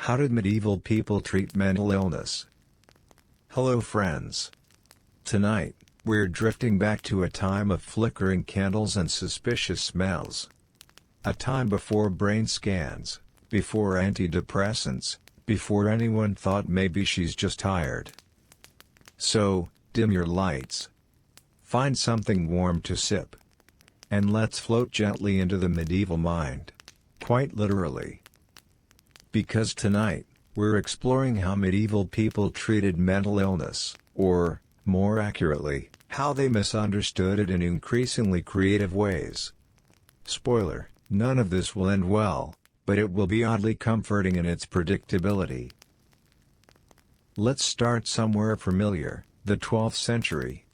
How did medieval people treat mental illness? Hello friends. Tonight, we're drifting back to a time of flickering candles and suspicious smells. A time before brain scans, before antidepressants, before anyone thought maybe she's just tired. So, dim your lights. Find something warm to sip. And let's float gently into the medieval mind. Quite literally. Because tonight, we're exploring how medieval people treated mental illness, or, more accurately, how they misunderstood it in increasingly creative ways. Spoiler, none of this will end well, but it will be oddly comforting in its predictability. Let's start somewhere familiar, the 12th century.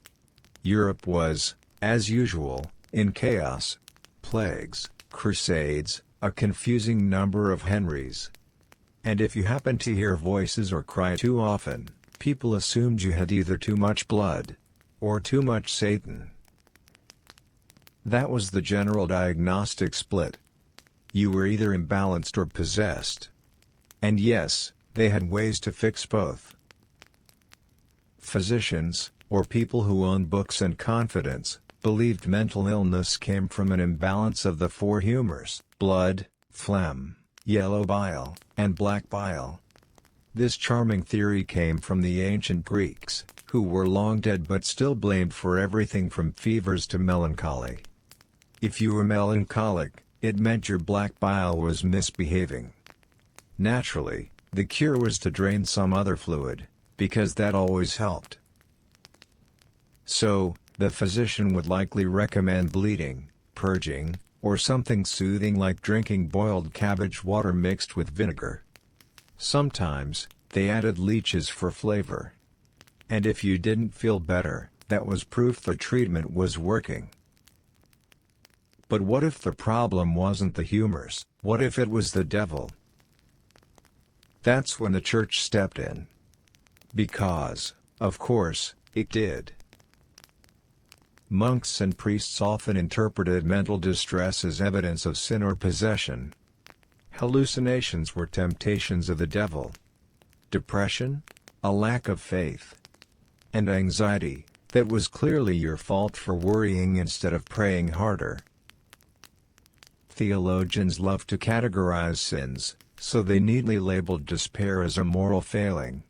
Europe was, as usual, in chaos. Plagues, crusades, a confusing number of Henrys. And if you happened to hear voices or cry too often, people assumed you had either too much blood, or too much Satan. That was the general diagnostic split. You were either imbalanced or possessed. And yes, they had ways to fix both. Physicians, or people who owned books and confidence, believed mental illness came from an imbalance of the four humors: blood, phlegm, yellow bile, and black bile. This charming theory came from the ancient Greeks, who were long dead but still blamed for everything from fevers to melancholy. If you were melancholic, it meant your black bile was misbehaving. Naturally, the cure was to drain some other fluid, because that always helped. So, the physician would likely recommend bleeding, purging, or something soothing like drinking boiled cabbage water mixed with vinegar. Sometimes, they added leeches for flavor. And if you didn't feel better, that was proof the treatment was working. But what if the problem wasn't the humors? What if it was the devil? That's when the church stepped in. Because, of course, it did. Monks and priests often interpreted mental distress as evidence of sin or possession. Hallucinations were temptations of the devil. Depression? A lack of faith. And anxiety, that was clearly your fault for worrying instead of praying harder. Theologians love to categorize sins, so they neatly labeled despair as a moral failing.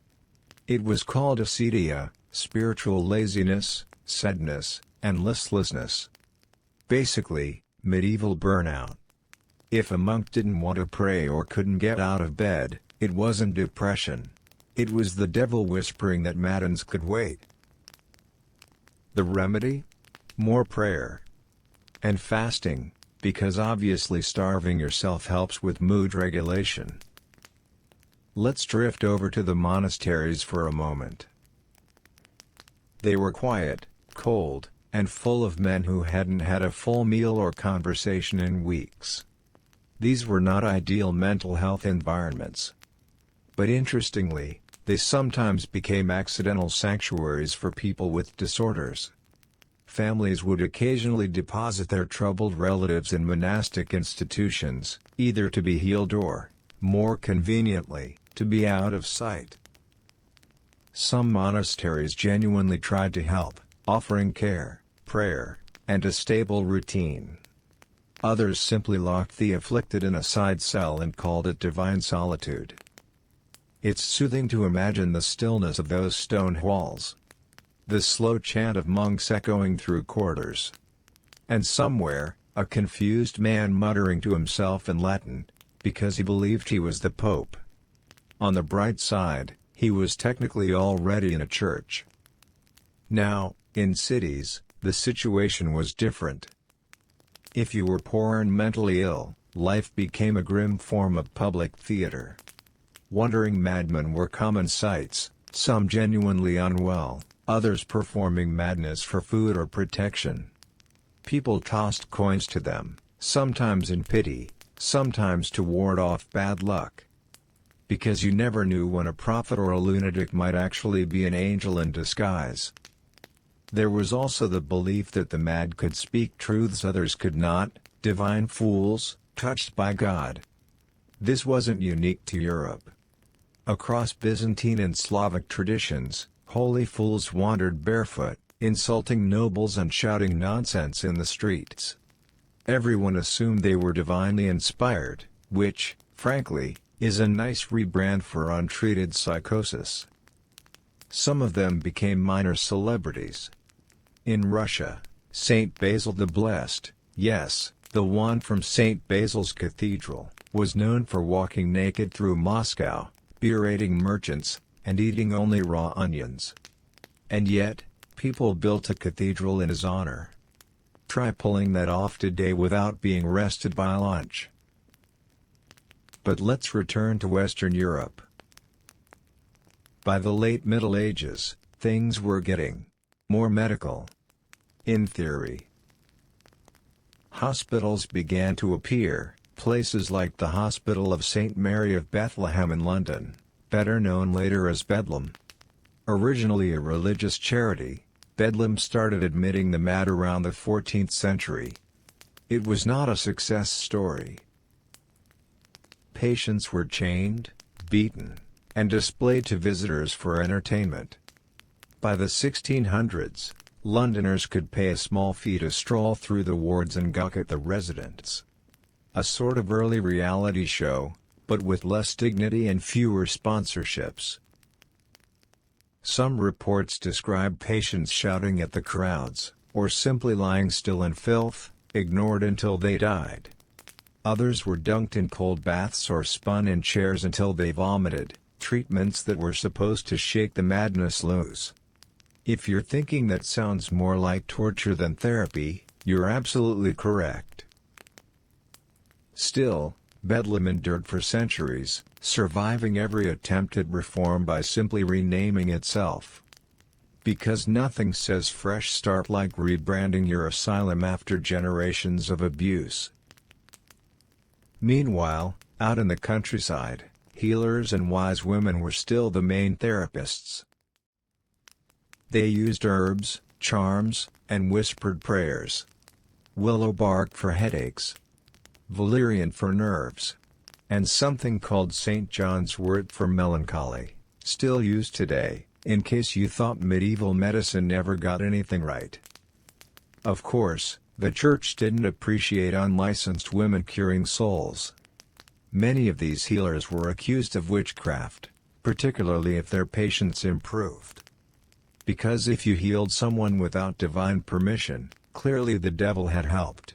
It was called acedia, spiritual laziness, sadness, and listlessness. Basically, medieval burnout. If a monk didn't want to pray or couldn't get out of bed, it wasn't depression. It was the devil whispering that matins could wait. The remedy? More prayer. And fasting, because obviously starving yourself helps with mood regulation. Let's drift over to the monasteries for a moment. They were quiet, cold, and full of men who hadn't had a full meal or conversation in weeks. These were not ideal mental health environments. But interestingly, they sometimes became accidental sanctuaries for people with disorders. Families would occasionally deposit their troubled relatives in monastic institutions, either to be healed or, more conveniently, to be out of sight. Some monasteries genuinely tried to help, offering care, prayer, and a stable routine. Others simply locked the afflicted in a side cell and called it divine solitude. It's soothing to imagine the stillness of those stone walls. The slow chant of monks echoing through corridors. And somewhere, a confused man muttering to himself in Latin, because he believed he was the Pope. On the bright side, he was technically already in a church. Now, in cities, the situation was different. If you were poor and mentally ill, life became a grim form of public theater. Wandering madmen were common sights, some genuinely unwell, others performing madness for food or protection. People tossed coins to them, sometimes in pity, sometimes to ward off bad luck. Because you never knew when a prophet or a lunatic might actually be an angel in disguise. There was also the belief that the mad could speak truths others could not, divine fools, touched by God. This wasn't unique to Europe. Across Byzantine and Slavic traditions, holy fools wandered barefoot, insulting nobles and shouting nonsense in the streets. Everyone assumed they were divinely inspired, which, frankly, is a nice rebrand for untreated psychosis. Some of them became minor celebrities. In Russia, Saint Basil the Blessed, yes, the one from St. Basil's Cathedral, was known for walking naked through Moscow, berating merchants, and eating only raw onions. And yet, people built a cathedral in his honor. Try pulling that off today without being arrested by lunch. But let's return to Western Europe. By the late Middle Ages, things were getting more medical. In theory, hospitals began to appear, places like the Hospital of St. Mary of Bethlehem in London, better known later as Bedlam. Originally a religious charity, Bedlam started admitting the mad around the 14th century. It was not a success story. Patients were chained, beaten, and displayed to visitors for entertainment. By the 1600s, Londoners could pay a small fee to stroll through the wards and gawk at the residents. A sort of early reality show, but with less dignity and fewer sponsorships. Some reports describe patients shouting at the crowds, or simply lying still in filth, ignored until they died. Others were dunked in cold baths or spun in chairs until they vomited, treatments that were supposed to shake the madness loose. If you're thinking that sounds more like torture than therapy, you're absolutely correct. Still, Bedlam endured for centuries, surviving every attempt at reform by simply renaming itself. Because nothing says fresh start like rebranding your asylum after generations of abuse. Meanwhile, out in the countryside, healers and wise women were still the main therapists. They used herbs, charms, and whispered prayers. Willow bark for headaches, valerian for nerves, and something called St. John's wort for melancholy, still used today, in case you thought medieval medicine never got anything right. Of course, the church didn't appreciate unlicensed women curing souls. Many of these healers were accused of witchcraft, particularly if their patients improved. Because if you healed someone without divine permission, clearly the devil had helped.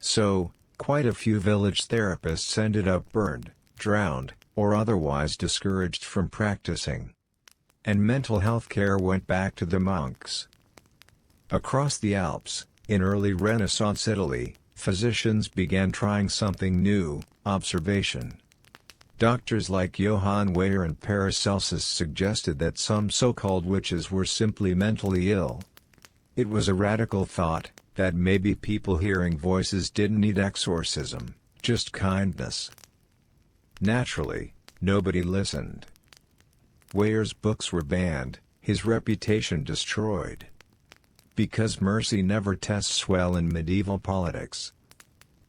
So, quite a few village therapists ended up burned, drowned, or otherwise discouraged from practicing. And mental health care went back to the monks. Across the Alps, in early Renaissance Italy, physicians began trying something new: observation. Doctors like Johann Weyer and Paracelsus suggested that some so-called witches were simply mentally ill. It was a radical thought, that maybe people hearing voices didn't need exorcism, just kindness. Naturally, nobody listened. Weyer's books were banned, his reputation destroyed. Because mercy never tests well in medieval politics.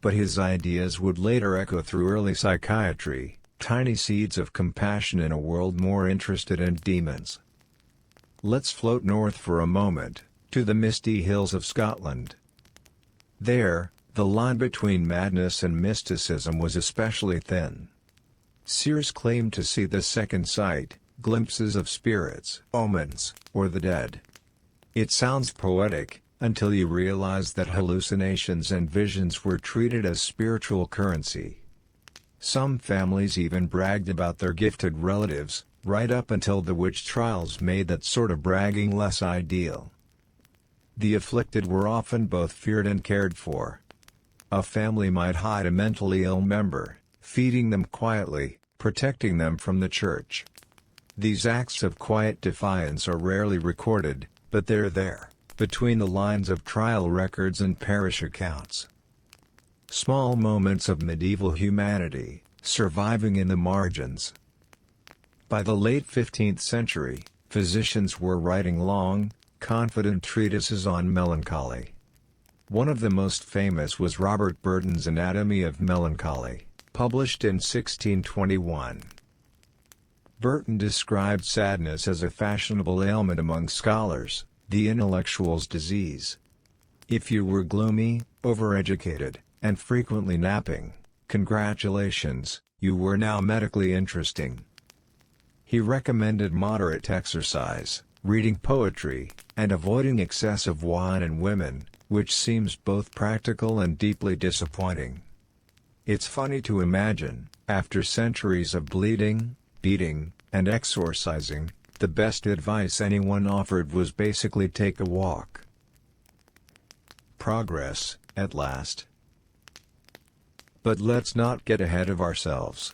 But his ideas would later echo through early psychiatry, tiny seeds of compassion in a world more interested in demons. Let's float north for a moment, to the misty hills of Scotland. There, the line between madness and mysticism was especially thin. Seers claimed to see the second sight, glimpses of spirits, omens, or the dead. It sounds poetic, until you realize that hallucinations and visions were treated as spiritual currency. Some families even bragged about their gifted relatives, right up until the witch trials made that sort of bragging less ideal. The afflicted were often both feared and cared for. A family might hide a mentally ill member, feeding them quietly, protecting them from the church. These acts of quiet defiance are rarely recorded, but they're there, between the lines of trial records and parish accounts. Small moments of medieval humanity, surviving in the margins. By the late 15th century, physicians were writing long, confident treatises on melancholy. One of the most famous was Robert Burton's Anatomy of Melancholy, published in 1621. Burton described sadness as a fashionable ailment among scholars, the intellectual's disease. If you were gloomy, overeducated, and frequently napping, congratulations, you were now medically interesting. He recommended moderate exercise, reading poetry, and avoiding excessive wine and women, which seems both practical and deeply disappointing. It's funny to imagine, after centuries of bleeding, beating, and exorcising, the best advice anyone offered was basically take a walk. Progress, at last. But let's not get ahead of ourselves.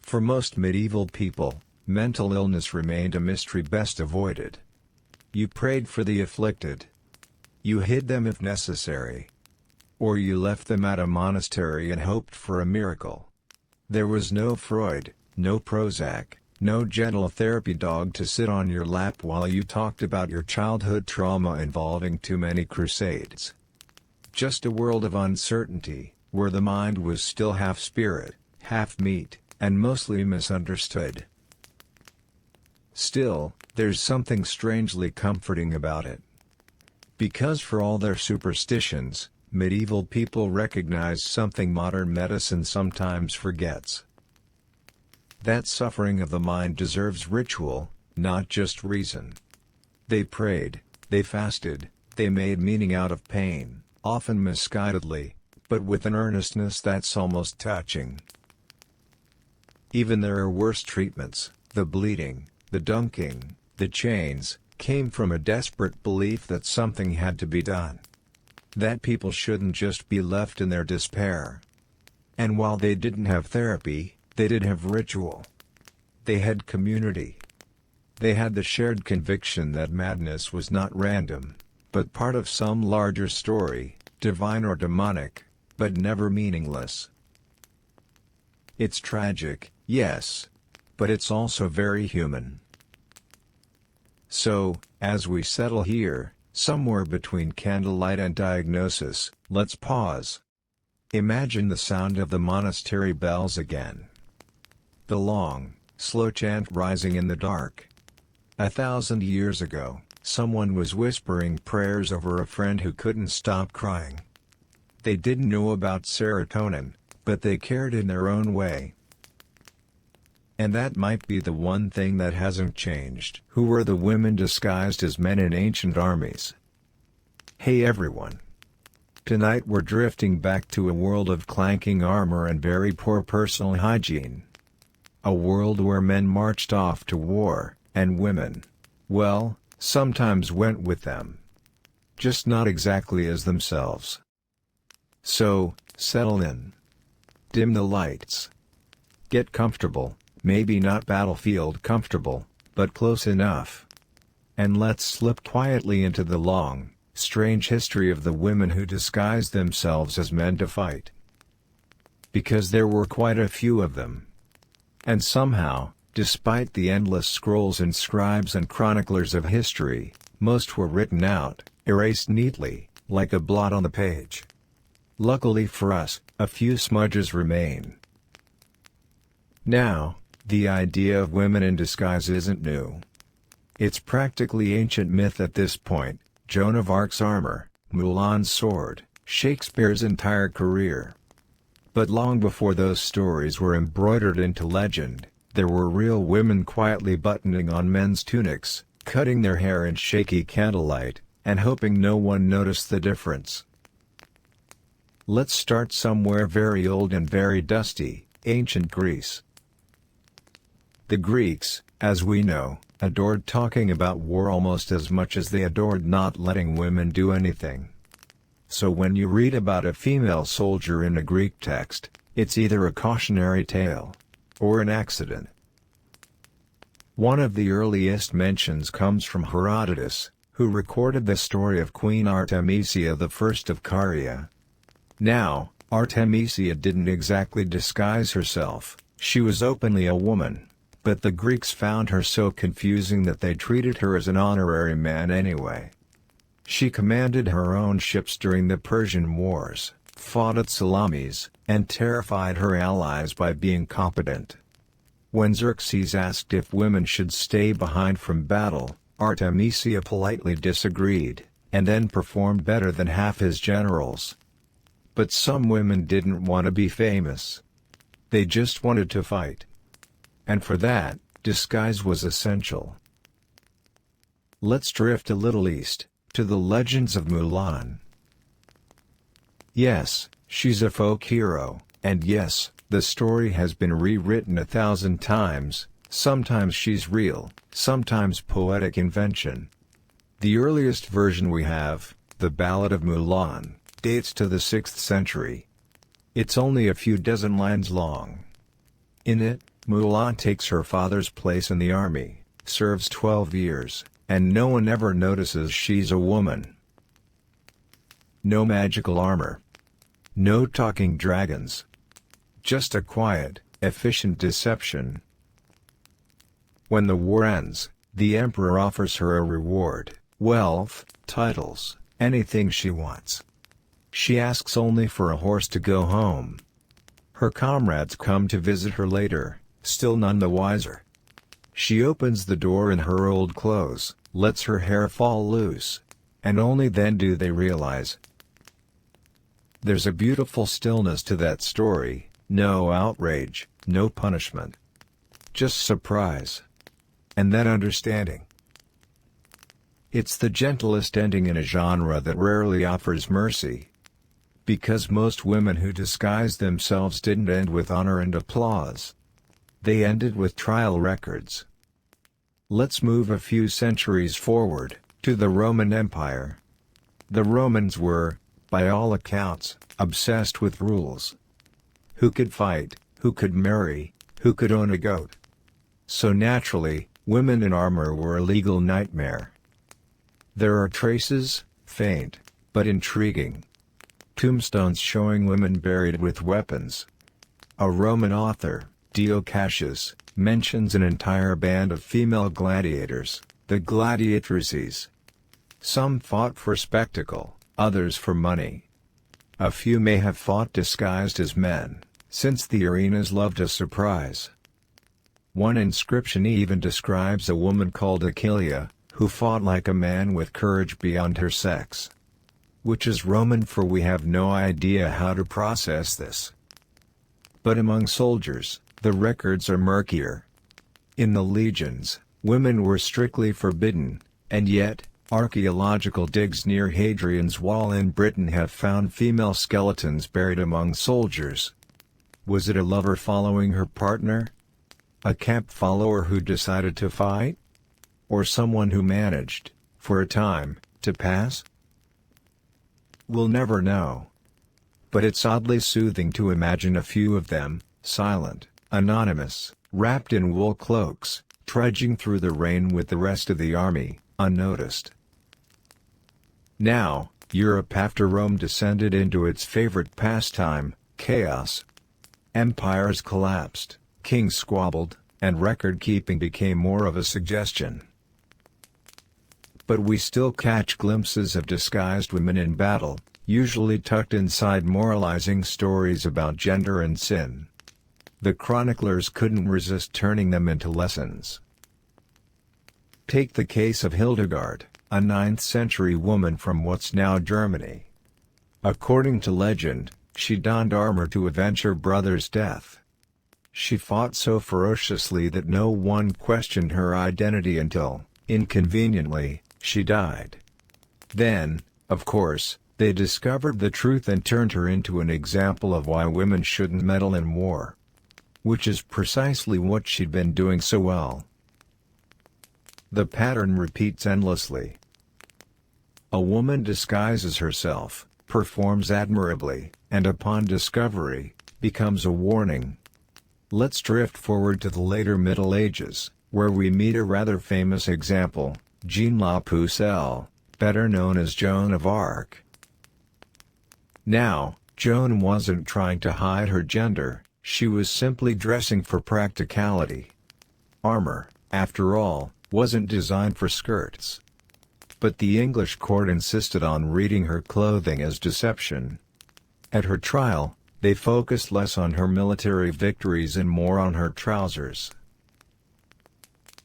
For most medieval people, mental illness remained a mystery best avoided. You prayed for the afflicted. You hid them if necessary. Or you left them at a monastery and hoped for a miracle. There was no Freud, no Prozac, no gentle therapy dog to sit on your lap while you talked about your childhood trauma involving too many crusades. Just a world of uncertainty, where the mind was still half spirit, half meat, and mostly misunderstood. Still, there's something strangely comforting about it. Because for all their superstitions, medieval people recognized something modern medicine sometimes forgets. That suffering of the mind deserves ritual, not just reason. They prayed, they fasted, they made meaning out of pain, often misguidedly, but with an earnestness that's almost touching. Even their worst treatments, the bleeding, the dunking, the chains, came from a desperate belief that something had to be done. That people shouldn't just be left in their despair. And while they didn't have therapy, they did have ritual. They had community. They had the shared conviction that madness was not random, but part of some larger story, divine or demonic, but never meaningless. It's tragic, yes, but it's also very human. So, as we settle here, somewhere between candlelight and diagnosis, let's pause. Imagine the sound of the monastery bells again. The long, slow chant rising in the dark. 1,000 years ago, someone was whispering prayers over a friend who couldn't stop crying. They didn't know about serotonin, but they cared in their own way. And that might be the one thing that hasn't changed. Who were the women disguised as men in ancient armies? Hey everyone! Tonight we're drifting back to a world of clanking armor and very poor personal hygiene. A world where men marched off to war, and women, well, sometimes went with them. Just not exactly as themselves. So, settle in. Dim the lights. Get comfortable, maybe not battlefield comfortable, but close enough. And let's slip quietly into the long, strange history of the women who disguised themselves as men to fight. Because there were quite a few of them. And somehow, despite the endless scrolls and scribes and chroniclers of history, most were written out, erased neatly, like a blot on the page. Luckily for us, a few smudges remain. Now, the idea of women in disguise isn't new. It's practically ancient myth at this point. Joan of Arc's armor, Mulan's sword, Shakespeare's entire career. But long before those stories were embroidered into legend, there were real women quietly buttoning on men's tunics, cutting their hair in shaky candlelight, and hoping no one noticed the difference. Let's start somewhere very old and very dusty, ancient Greece. The Greeks, as we know, adored talking about war almost as much as they adored not letting women do anything. So when you read about a female soldier in a Greek text, it's either a cautionary tale, or an accident. One of the earliest mentions comes from Herodotus, who recorded the story of Queen Artemisia I of Caria. Now, Artemisia didn't exactly disguise herself, she was openly a woman. But the Greeks found her so confusing that they treated her as an honorary man anyway. She commanded her own ships during the Persian Wars, fought at Salamis, and terrified her allies by being competent. When Xerxes asked if women should stay behind from battle, Artemisia politely disagreed, and then performed better than half his generals. But some women didn't want to be famous. They just wanted to fight. And for that, disguise was essential. Let's drift a little east, to the legends of Mulan. Yes, she's a folk hero, and yes, the story has been rewritten 1,000 times, sometimes she's real, sometimes poetic invention. The earliest version we have, the Ballad of Mulan, dates to the 6th century. It's only a few dozen lines long. In it, Mulan takes her father's place in the army, serves 12 years, and no one ever notices she's a woman. No magical armor. No talking dragons. Just a quiet, efficient deception. When the war ends, the emperor offers her a reward, wealth, titles, anything she wants. She asks only for a horse to go home. Her comrades come to visit her later, still none the wiser. She opens the door in her old clothes, lets her hair fall loose, and only then do they realize. There's a beautiful stillness to that story, no outrage, no punishment. Just surprise. And then understanding. It's the gentlest ending in a genre that rarely offers mercy. Because most women who disguised themselves didn't end with honor and applause. They ended with trial records. Let's move a few centuries forward, to the Roman Empire. The Romans were, by all accounts, obsessed with rules. Who could fight, who could marry, who could own a goat. So naturally, women in armor were a legal nightmare. There are traces, faint, but intriguing. Tombstones showing women buried with weapons. A Roman author, Dio Cassius, mentions an entire band of female gladiators, the gladiatrices. Some fought for spectacle, others for money. A few may have fought disguised as men, since the arenas loved a surprise. One inscription even describes a woman called Achillea, who fought like a man with courage beyond her sex. Which is Roman, for we have no idea how to process this. But among soldiers, the records are murkier. In the legions, women were strictly forbidden, and yet, archaeological digs near Hadrian's Wall in Britain have found female skeletons buried among soldiers. Was it a lover following her partner? A camp follower who decided to fight? Or someone who managed, for a time, to pass? We'll never know. But it's oddly soothing to imagine a few of them, silent, anonymous, wrapped in wool cloaks, trudging through the rain with the rest of the army, unnoticed. Now, Europe after Rome descended into its favorite pastime, chaos. Empires collapsed, kings squabbled, and record-keeping became more of a suggestion. But we still catch glimpses of disguised women in battle, usually tucked inside moralizing stories about gender and sin. The chroniclers couldn't resist turning them into lessons. Take the case of Hildegard, a 9th-century woman from what's now Germany. According to legend, she donned armor to avenge her brother's death. She fought so ferociously that no one questioned her identity until, inconveniently, she died. Then, of course, they discovered the truth and turned her into an example of why women shouldn't meddle in war. Which is precisely what she'd been doing so well. The pattern repeats endlessly. A woman disguises herself, performs admirably, and upon discovery, becomes a warning. Let's drift forward to the later Middle Ages, where we meet a rather famous example, Jeanne La Pucelle, better known as Joan of Arc. Now, Joan wasn't trying to hide her gender, she was simply dressing for practicality. Armor, after all, wasn't designed for skirts. But the English court insisted on reading her clothing as deception. At her trial, they focused less on her military victories and more on her trousers,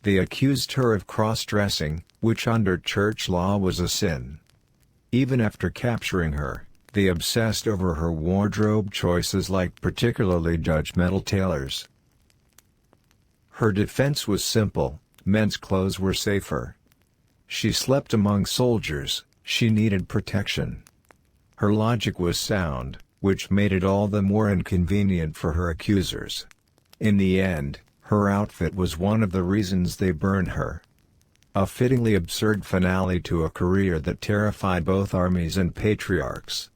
They accused her of cross-dressing, which under church law was a sin. Even after capturing her, they obsessed over her wardrobe choices like particularly judgmental tailors. Her defense was simple: men's clothes were safer. She slept among soldiers, she needed protection. Her logic was sound, which made it all the more inconvenient for her accusers. In the end, her outfit was one of the reasons they burned her. A fittingly absurd finale to a career that terrified both armies and patriarchs.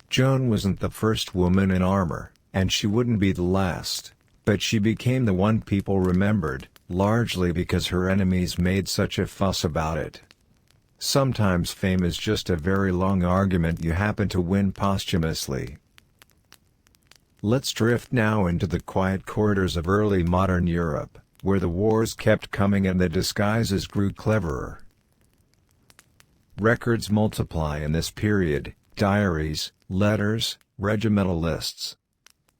Joan wasn't the first woman in armor, and she wouldn't be the last, but she became the one people remembered, largely because her enemies made such a fuss about it. Sometimes fame is just a very long argument you happen to win posthumously. Let's drift now into the quiet corridors of early modern Europe, where the wars kept coming and the disguises grew cleverer. Records multiply in this period: diaries, letters, regimental lists.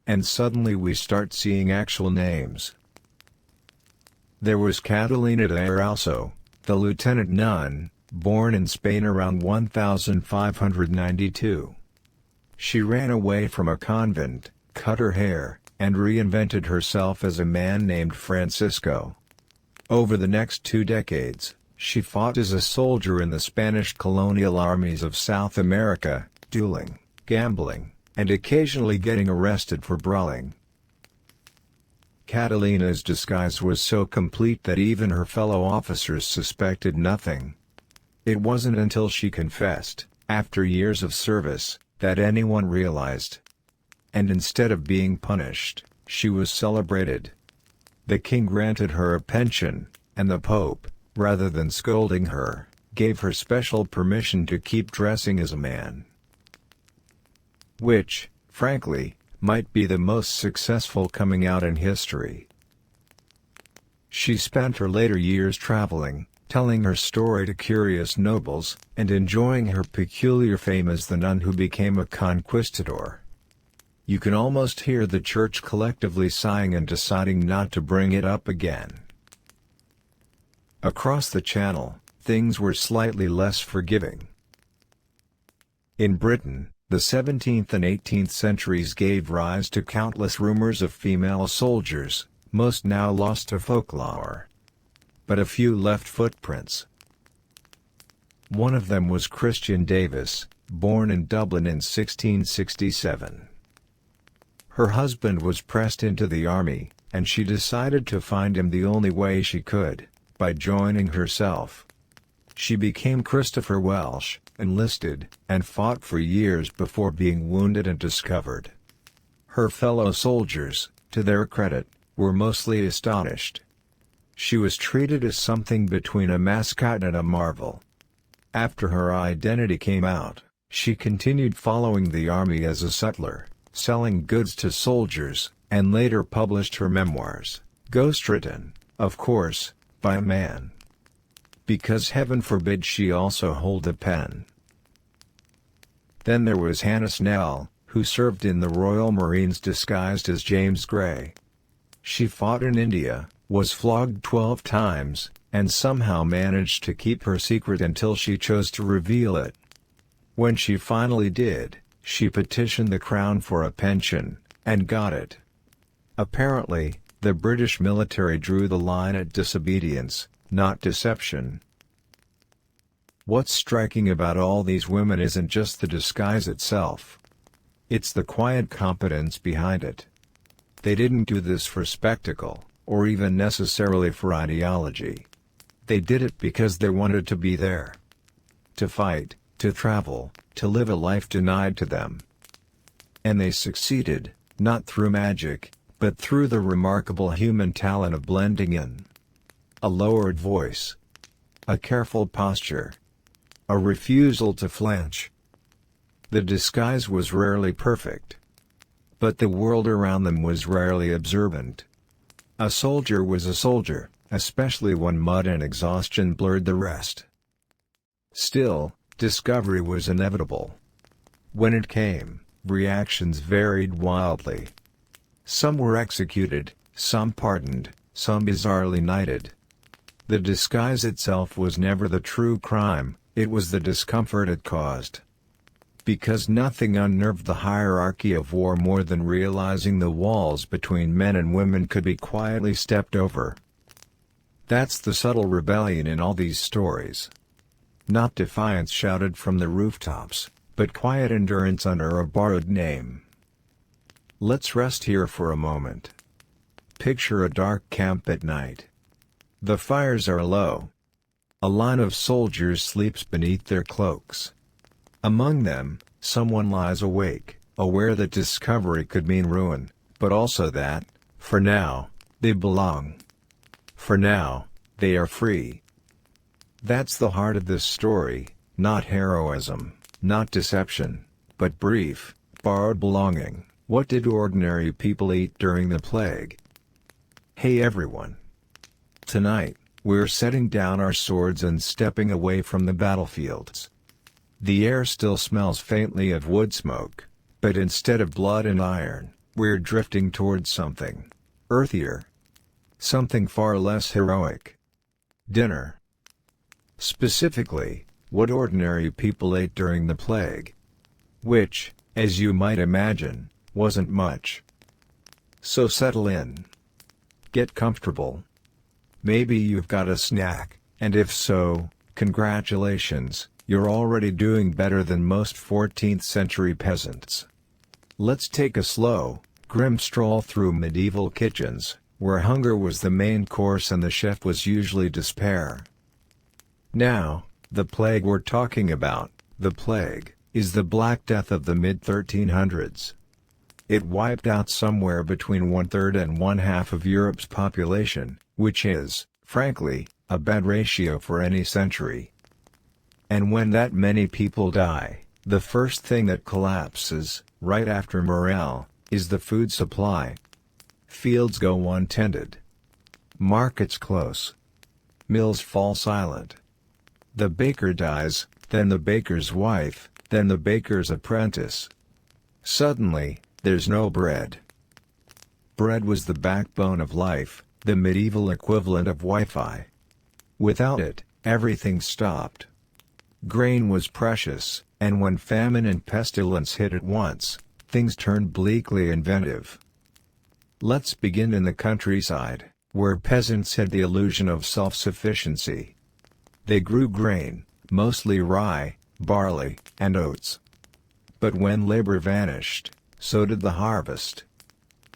And suddenly we start seeing actual names. There was Catalina de Erauso, the lieutenant nun, born in Spain around 1592. She ran away from a convent, cut her hair, and reinvented herself as a man named Francisco. Over the next 2 decades, she fought as a soldier in the Spanish colonial armies of South America, dueling, gambling, and occasionally getting arrested for brawling. Catalina's disguise was so complete that even her fellow officers suspected nothing. It wasn't until she confessed, after years of service, that anyone realized. And instead of being punished, she was celebrated. The king granted her a pension, and the Pope, rather than scolding her, gave her special permission to keep dressing as a man. Which, frankly, might be the most successful coming out in history. She spent her later years traveling, telling her story to curious nobles, and enjoying her peculiar fame as the nun who became a conquistador. You can almost hear the church collectively sighing and deciding not to bring it up again. Across the Channel, things were slightly less forgiving. In Britain, the 17th and 18th centuries gave rise to countless rumors of female soldiers, most now lost to folklore. But a few left footprints. One of them was Christian Davis, born in Dublin in 1667. Her husband was pressed into the army, and she decided to find him the only way she could, by joining herself. She became Christopher Welsh, enlisted, and fought for years before being wounded and discovered. Her fellow soldiers, to their credit, were mostly astonished. She was treated as something between a mascot and a marvel. After her identity came out, she continued following the army as a sutler, selling goods to soldiers, and later published her memoirs, ghostwritten, of course, by a man. Because heaven forbid she also hold a pen. Then there was Hannah Snell, who served in the Royal Marines disguised as James Gray. She fought in India, was flogged 12 times, and somehow managed to keep her secret until she chose to reveal it. When she finally did, she petitioned the Crown for a pension, and got it. Apparently, the British military drew the line at disobedience, not deception. What's striking about all these women isn't just the disguise itself. It's the quiet competence behind it. They didn't do this for spectacle, or even necessarily for ideology. They did it because they wanted to be there. To fight, to travel, to live a life denied to them. And they succeeded, not through magic, but through the remarkable human talent of blending in. A lowered voice. A careful posture. A refusal to flinch. The disguise was rarely perfect. But the world around them was rarely observant. A soldier was a soldier, especially when mud and exhaustion blurred the rest. Still, discovery was inevitable. When it came, reactions varied wildly. Some were executed, some pardoned, some bizarrely knighted. The disguise itself was never the true crime, it was the discomfort it caused. Because nothing unnerved the hierarchy of war more than realizing the walls between men and women could be quietly stepped over. That's the subtle rebellion in all these stories. Not defiance shouted from the rooftops, but quiet endurance under a borrowed name. Let's rest here for a moment. Picture a dark camp at night. The fires are low. A line of soldiers sleeps beneath their cloaks. Among them, someone lies awake, aware that discovery could mean ruin, but also that, for now, they belong. For now, they are free. That's the heart of this story, not heroism, not deception, but brief, borrowed belonging. What did ordinary people eat during the plague? Hey everyone! Tonight, we're setting down our swords and stepping away from the battlefields. The air still smells faintly of wood smoke, but instead of blood and iron, we're drifting towards something earthier. Something far less heroic. Dinner. Specifically, what ordinary people ate during the plague. Which, as you might imagine, wasn't much. So settle in. Get comfortable. Maybe you've got a snack, and if so, congratulations. You're already doing better than most 14th century peasants. Let's take a slow, grim stroll through medieval kitchens, where hunger was the main course and the chef was usually despair. Now, the plague we're talking about, the plague, is the Black Death of the mid-1300s. It wiped out somewhere between 1/3 and 1/2 of Europe's population, which is, frankly, a bad ratio for any century. And when that many people die, the first thing that collapses, right after morale, is the food supply. Fields go untended. Markets close. Mills fall silent. The baker dies, then the baker's wife, then the baker's apprentice. Suddenly, there's no bread. Bread was the backbone of life, the medieval equivalent of Wi-Fi. Without it, everything stopped. Grain was precious, and when famine and pestilence hit at once, things turned bleakly inventive. Let's begin in the countryside, where peasants had the illusion of self-sufficiency. They grew grain, mostly rye, barley, and oats. But when labor vanished, so did the harvest.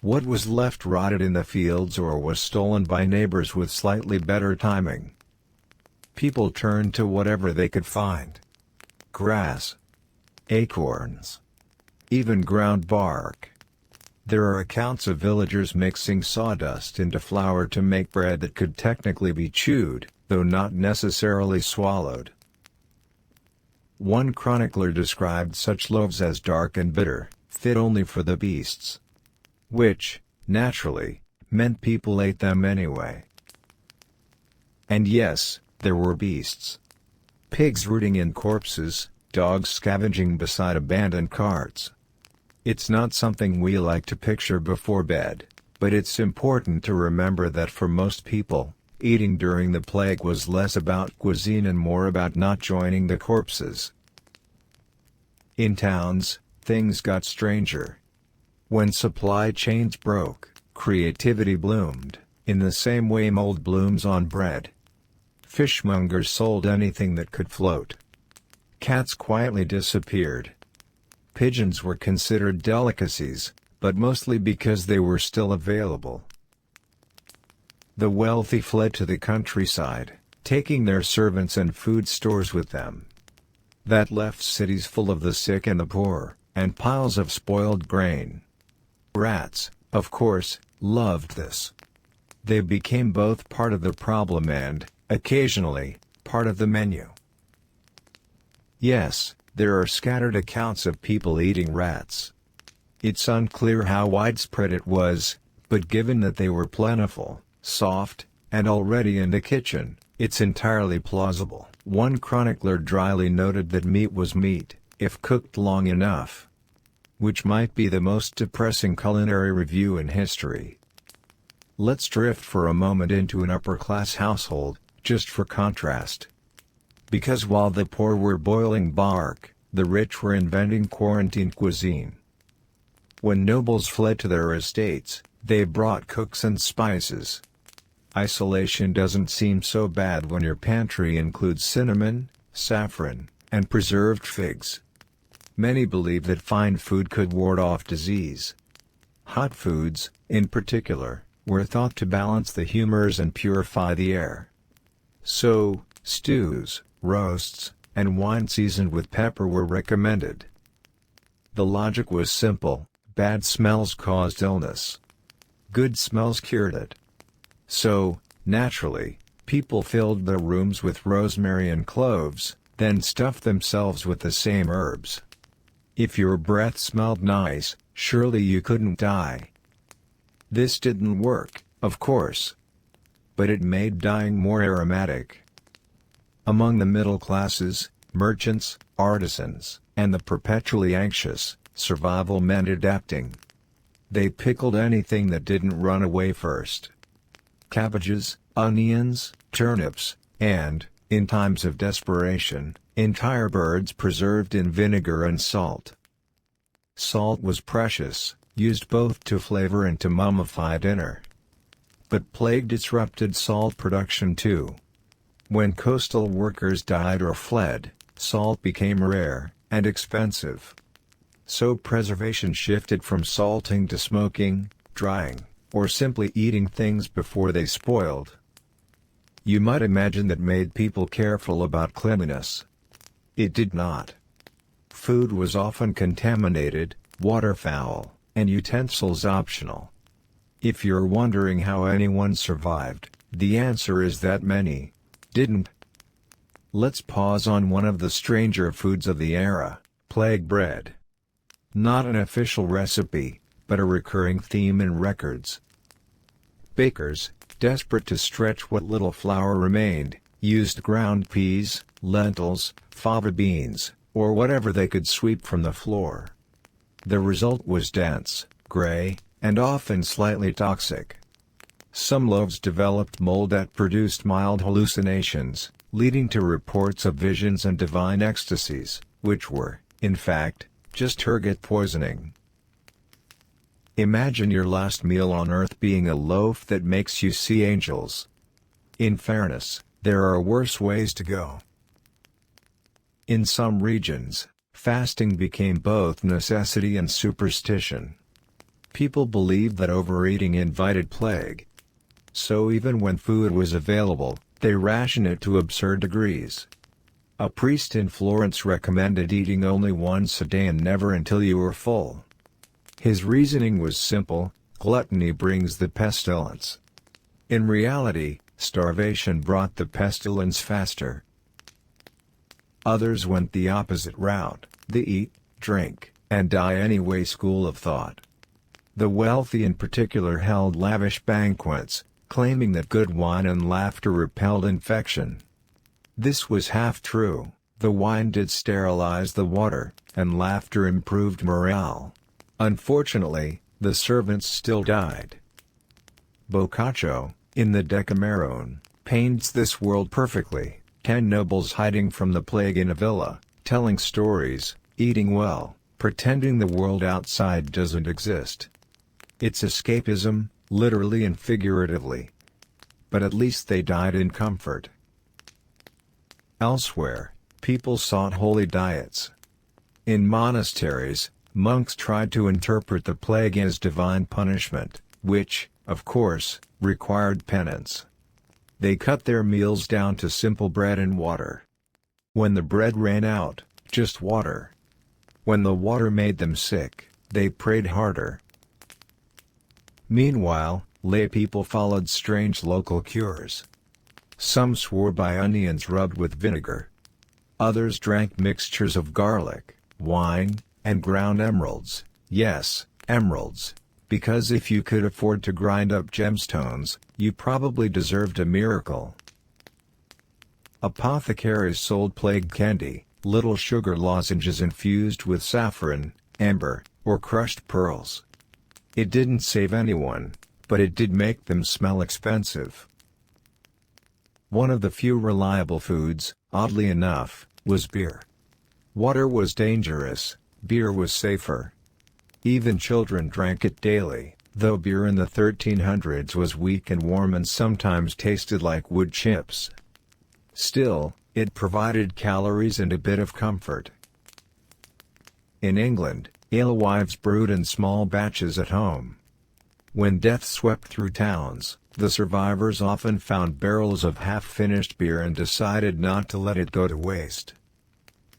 What was left rotted in the fields or was stolen by neighbors with slightly better timing. People turned to whatever they could find. Grass. Acorns. Even ground bark. There are accounts of villagers mixing sawdust into flour to make bread that could technically be chewed, though not necessarily swallowed. One chronicler described such loaves as dark and bitter, fit only for the beasts. Which, naturally, meant people ate them anyway. And yes, there were beasts. Pigs rooting in corpses, dogs scavenging beside abandoned carts. It's not something we like to picture before bed, but it's important to remember that for most people, eating during the plague was less about cuisine and more about not joining the corpses. In towns, things got stranger. When supply chains broke, creativity bloomed, in the same way mold blooms on bread. Fishmongers sold anything that could float. Cats quietly disappeared. Pigeons were considered delicacies, but mostly because they were still available. The wealthy fled to the countryside, taking their servants and food stores with them. That left cities full of the sick and the poor, and piles of spoiled grain. Rats, of course, loved this. They became both part of the problem and, occasionally, part of the menu. Yes, there are scattered accounts of people eating rats. It's unclear how widespread it was, but given that they were plentiful, soft, and already in the kitchen, it's entirely plausible. One chronicler dryly noted that meat was meat, if cooked long enough. Which might be the most depressing culinary review in history. Let's drift for a moment into an upper-class household, just for contrast. Because while the poor were boiling bark, the rich were inventing quarantine cuisine. When nobles fled to their estates, they brought cooks and spices. Isolation doesn't seem so bad when your pantry includes cinnamon, saffron, and preserved figs. Many believe that fine food could ward off disease. Hot foods, in particular, were thought to balance the humors and purify the air. So, stews, roasts, and wine seasoned with pepper were recommended. The logic was simple: bad smells caused illness. Good smells cured it. So, naturally, people filled their rooms with rosemary and cloves, then stuffed themselves with the same herbs. If your breath smelled nice, surely you couldn't die. This didn't work, of course. But it made dying more aromatic. Among the middle classes, merchants, artisans, and the perpetually anxious, survival meant adapting. They pickled anything that didn't run away first. Cabbages, onions, turnips, and, in times of desperation, entire birds preserved in vinegar and salt. Salt was precious, used both to flavor and to mummify dinner. But plague disrupted salt production too. When coastal workers died or fled, salt became rare and expensive. So preservation shifted from salting to smoking, drying, or simply eating things before they spoiled. You might imagine that made people careful about cleanliness. It did not. Food was often contaminated, water foul, and utensils optional. If you're wondering how anyone survived, the answer is that many didn't. Let's pause on one of the stranger foods of the era, plague bread. Not an official recipe, but a recurring theme in records. Bakers, desperate to stretch what little flour remained, used ground peas, lentils, fava beans, or whatever they could sweep from the floor. The result was dense, gray, and often slightly toxic. Some loaves developed mold that produced mild hallucinations, leading to reports of visions and divine ecstasies, which were, in fact, just ergot poisoning. Imagine your last meal on earth being a loaf that makes you see angels. In fairness, there are worse ways to go. In some regions, fasting became both necessity and superstition. People believed that overeating invited plague. So even when food was available, they rationed it to absurd degrees. A priest in Florence recommended eating only once a day and never until you were full. His reasoning was simple: gluttony brings the pestilence. In reality, starvation brought the pestilence faster. Others went the opposite route, the eat, drink, and die anyway school of thought. The wealthy in particular held lavish banquets, claiming that good wine and laughter repelled infection. This was half true: the wine did sterilize the water, and laughter improved morale. Unfortunately, the servants still died. Boccaccio, in the Decameron, paints this world perfectly: 10 nobles hiding from the plague in a villa, telling stories, eating well, pretending the world outside doesn't exist. It's escapism, literally and figuratively. But at least they died in comfort. Elsewhere, people sought holy diets. In monasteries, monks tried to interpret the plague as divine punishment, which, of course, required penance. They cut their meals down to simple bread and water. When the bread ran out, just water. When the water made them sick, they prayed harder. Meanwhile, lay people followed strange local cures. Some swore by onions rubbed with vinegar. Others drank mixtures of garlic, wine, and ground emeralds. Yes, emeralds. Because if you could afford to grind up gemstones, you probably deserved a miracle. Apothecaries sold plague candy, little sugar lozenges infused with saffron, amber, or crushed pearls. It didn't save anyone, but it did make them smell expensive. One of the few reliable foods, oddly enough, was beer. Water was dangerous, beer was safer. Even children drank it daily, though beer in the 1300s was weak and warm and sometimes tasted like wood chips. Still, it provided calories and a bit of comfort. In England, alewives brewed in small batches at home. When death swept through towns, the survivors often found barrels of half-finished beer and decided not to let it go to waste.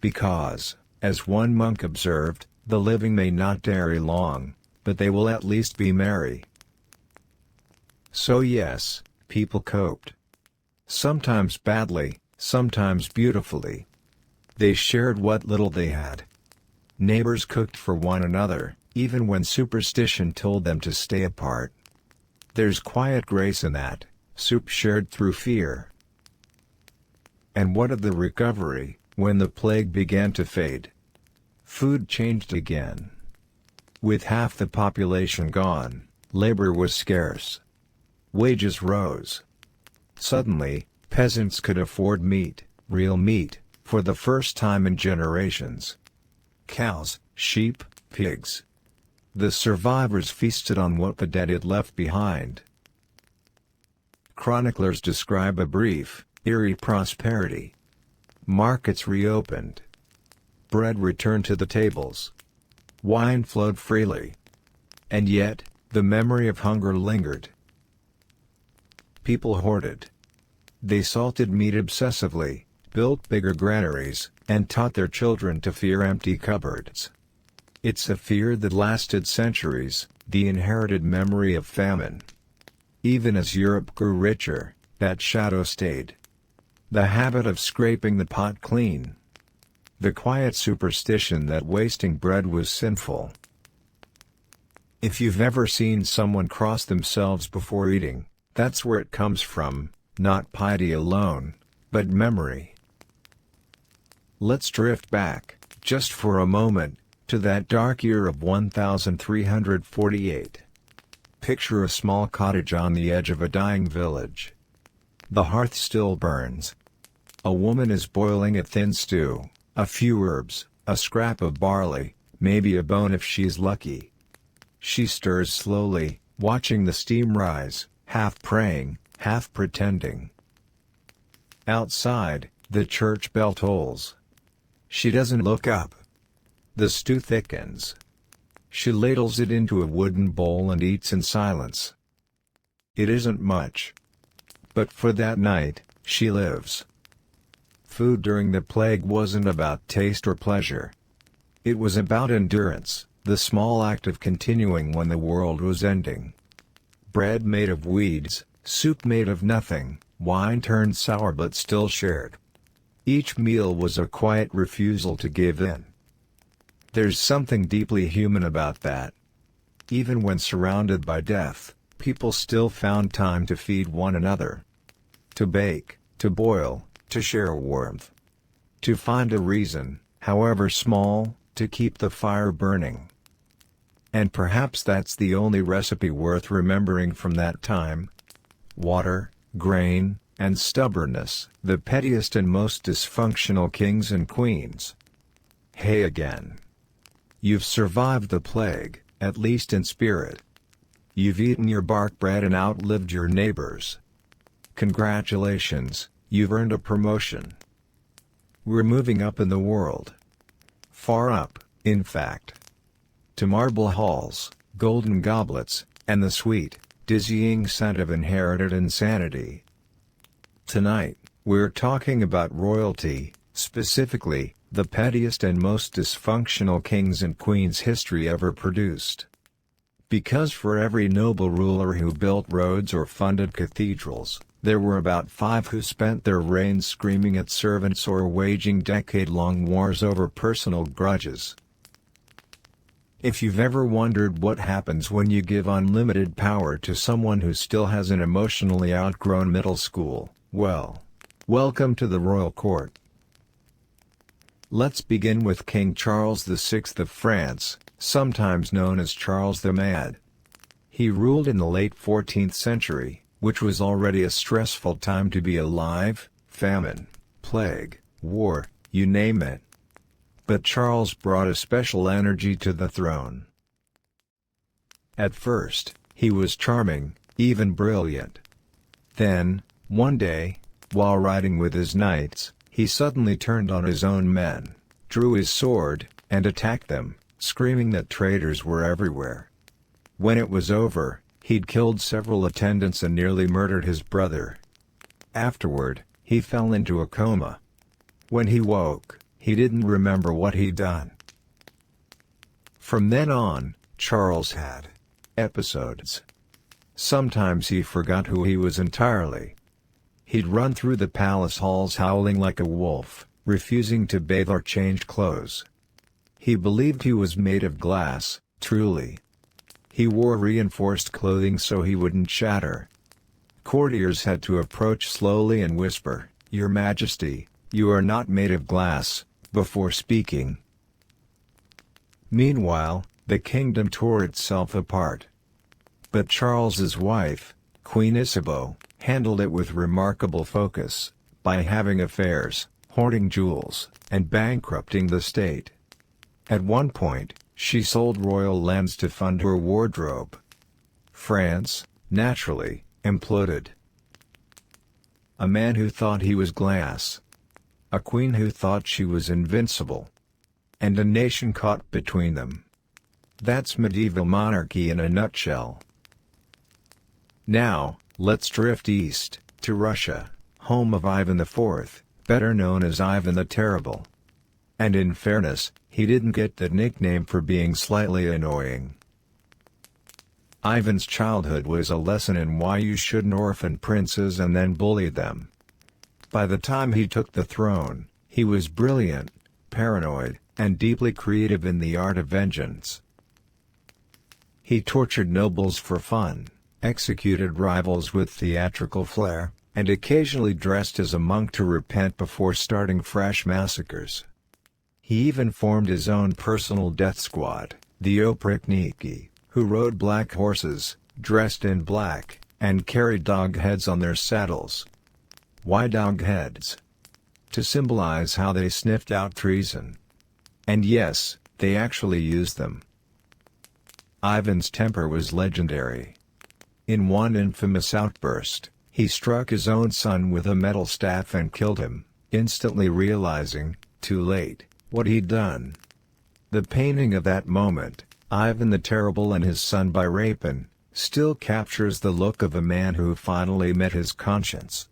Because, as one monk observed, the living may not tarry long, but they will at least be merry. So yes, people coped. Sometimes badly, sometimes beautifully. They shared what little they had. Neighbors cooked for one another, even when superstition told them to stay apart. There's quiet grace in that, soup shared through fear. And what of the recovery, when the plague began to fade? Food changed again. With half the population gone, labor was scarce. Wages rose. Suddenly, peasants could afford meat, real meat, for the first time in generations. Cows, sheep, pigs. The survivors feasted on what the dead had left behind. Chroniclers describe a brief, eerie prosperity. Markets reopened. Bread returned to the tables. Wine flowed freely. And yet, the memory of hunger lingered. People hoarded. They salted meat obsessively, built bigger granaries, and taught their children to fear empty cupboards. It's a fear that lasted centuries, the inherited memory of famine. Even as Europe grew richer, that shadow stayed. The habit of scraping the pot clean. The quiet superstition that wasting bread was sinful. If you've ever seen someone cross themselves before eating, that's where it comes from, not piety alone, but memory. Let's drift back, just for a moment, to that dark year of 1348. Picture a small cottage on the edge of a dying village. The hearth still burns. A woman is boiling a thin stew, a few herbs, a scrap of barley, maybe a bone if she's lucky. She stirs slowly, watching the steam rise, half praying, half pretending. Outside, the church bell tolls. She doesn't look up. The stew thickens. She ladles it into a wooden bowl and eats in silence. It isn't much. But for that night, she lives. Food during the plague wasn't about taste or pleasure. It was about endurance, the small act of continuing when the world was ending. Bread made of weeds, soup made of nothing, wine turned sour but still shared. Each meal was a quiet refusal to give in. There's something deeply human about that. Even when surrounded by death, people still found time to feed one another. To bake, to boil, to share warmth. To find a reason, however small, to keep the fire burning. And perhaps that's the only recipe worth remembering from that time. Water, grain, and stubbornness, the pettiest and most dysfunctional kings and queens. Hey again. You've survived the plague, at least in spirit. You've eaten your bark bread and outlived your neighbors. Congratulations, you've earned a promotion. We're moving up in the world. Far up, in fact. To marble halls, golden goblets, and the sweet, dizzying scent of inherited insanity. Tonight, we're talking about royalty, specifically, the pettiest and most dysfunctional kings and queens history ever produced. Because for every noble ruler who built roads or funded cathedrals, there were about 5 who spent their reigns screaming at servants or waging decade-long wars over personal grudges. If you've ever wondered what happens when you give unlimited power to someone who still has an emotionally outgrown middle school, well, welcome to the royal court. Let's begin with King Charles VI of France, sometimes known as Charles the Mad. He ruled in the late 14th century, which was already a stressful time to be alive: famine, plague, war, you name it. But Charles brought a special energy to the throne. At first, he was charming, even brilliant. Then, one day, while riding with his knights, he suddenly turned on his own men, drew his sword, and attacked them, screaming that traitors were everywhere. When it was over, he'd killed several attendants and nearly murdered his brother. Afterward, he fell into a coma. When he woke, he didn't remember what he'd done. From then on, Charles had episodes. Sometimes he forgot who he was entirely. He'd run through the palace halls howling like a wolf, refusing to bathe or change clothes. He believed he was made of glass, truly. He wore reinforced clothing so he wouldn't shatter. Courtiers had to approach slowly and whisper, "Your Majesty, you are not made of glass," before speaking. Meanwhile, the kingdom tore itself apart. But Charles's wife, Queen Isabeau, handled it with remarkable focus, by having affairs, hoarding jewels, and bankrupting the state. At one point, she sold royal lands to fund her wardrobe. France, naturally, imploded. A man who thought he was glass. A queen who thought she was invincible. And a nation caught between them. That's medieval monarchy in a nutshell. Now, let's drift east, to Russia, home of Ivan IV, better known as Ivan the Terrible. And in fairness, he didn't get the nickname for being slightly annoying. Ivan's childhood was a lesson in why you shouldn't orphan princes and then bully them. By the time he took the throne, he was brilliant, paranoid, and deeply creative in the art of vengeance. He tortured nobles for fun, executed rivals with theatrical flair, and occasionally dressed as a monk to repent before starting fresh massacres. He even formed his own personal death squad, the Oprichniki, who rode black horses, dressed in black, and carried dog heads on their saddles. Why dog heads? To symbolize how they sniffed out treason. And yes, they actually used them. Ivan's temper was legendary. In one infamous outburst, he struck his own son with a metal staff and killed him, instantly realizing, too late, what he'd done. The painting of that moment, Ivan the Terrible and his son by Rapin, still captures the look of a man who finally met his conscience.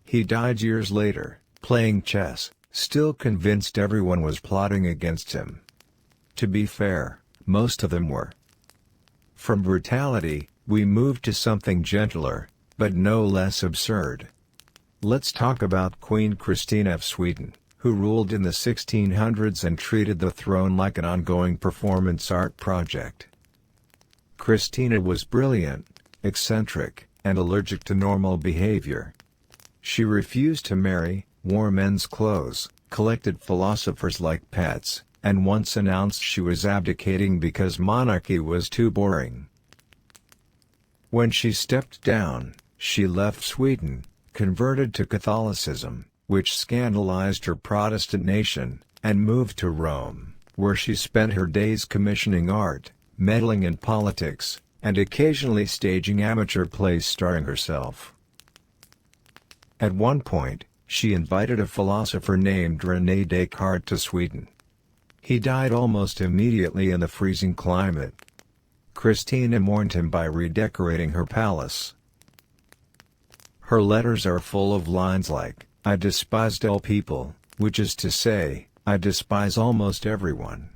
He died years later, playing chess, still convinced everyone was plotting against him. To be fair, most of them were. From brutality, we moved to something gentler, but no less absurd. Let's talk about Queen Christina of Sweden, who ruled in the 1600s and treated the throne like an ongoing performance art project. Christina was brilliant, eccentric, and allergic to normal behavior. She refused to marry, wore men's clothes, collected philosophers like pets, and once announced she was abdicating because monarchy was too boring. When she stepped down, she left Sweden, converted to Catholicism, which scandalized her Protestant nation, and moved to Rome, where she spent her days commissioning art, meddling in politics, and occasionally staging amateur plays starring herself. At one point, she invited a philosopher named René Descartes to Sweden. He died almost immediately in the freezing climate. Christina mourned him by redecorating her palace. Her letters are full of lines like, "I despise dull people," which is to say, I despise almost everyone.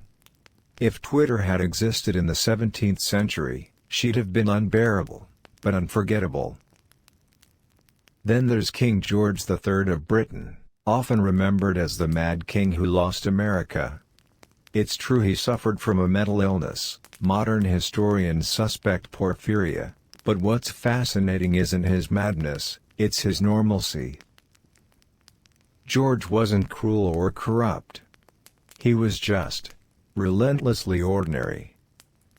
If Twitter had existed in the 17th century, she'd have been unbearable, but unforgettable. Then there's King George III of Britain, often remembered as the Mad King who lost America. It's true he suffered from a mental illness, modern historians suspect porphyria, but what's fascinating isn't his madness, it's his normalcy. George wasn't cruel or corrupt. He was just relentlessly ordinary.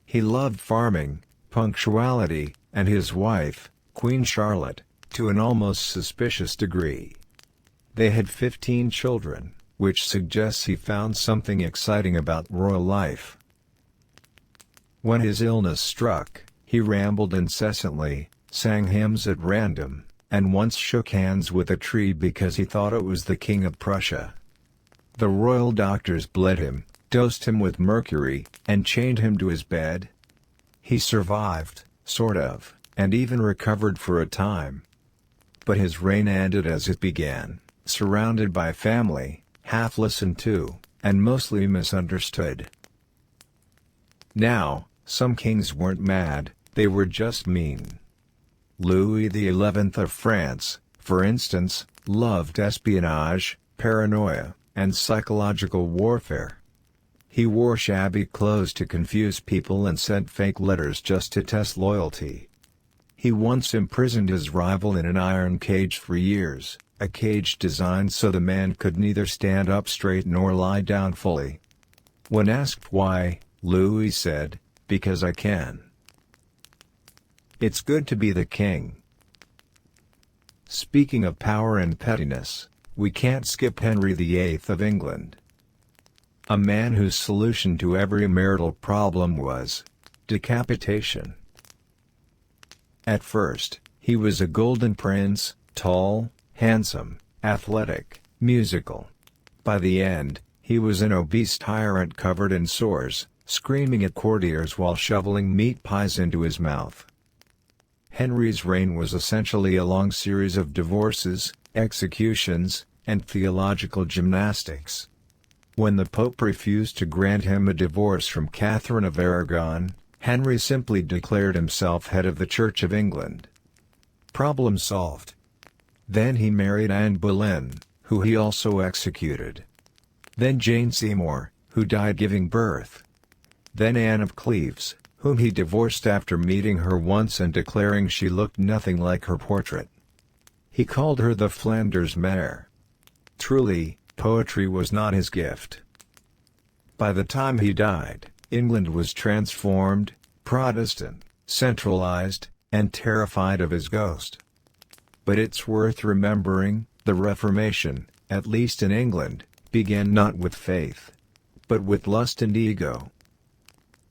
He loved farming, punctuality, and his wife, Queen Charlotte, to an almost suspicious degree. They had 15 children, which suggests he found something exciting about royal life. When his illness struck, he rambled incessantly, sang hymns at random, and once shook hands with a tree because he thought it was the King of Prussia. The royal doctors bled him, dosed him with mercury, and chained him to his bed. He survived, sort of, and even recovered for a time. But his reign ended as it began, surrounded by family, half listened to, and mostly misunderstood. Now, some kings weren't mad, they were just mean. Louis XI of France, for instance, loved espionage, paranoia, and psychological warfare. He wore shabby clothes to confuse people and sent fake letters just to test loyalty. He once imprisoned his rival in an iron cage for years, a cage designed so the man could neither stand up straight nor lie down fully. When asked why, Louis said, "Because I can." It's good to be the king. Speaking of power and pettiness, we can't skip Henry VIII of England. A man whose solution to every marital problem was decapitation. At first, he was a golden prince, tall, handsome, athletic, musical. By the end, he was an obese tyrant covered in sores, screaming at courtiers while shoveling meat pies into his mouth. Henry's reign was essentially a long series of divorces, executions, and theological gymnastics. When the Pope refused to grant him a divorce from Catherine of Aragon, Henry simply declared himself head of the Church of England. Problem solved. Then he married Anne Boleyn, who he also executed. Then Jane Seymour, who died giving birth. Then Anne of Cleves, whom he divorced after meeting her once and declaring she looked nothing like her portrait. He called her the Flanders mare. Truly, poetry was not his gift. By the time he died, England was transformed, Protestant, centralized, and terrified of his ghost. But it's worth remembering, the Reformation, at least in England, began not with faith, but with lust and ego.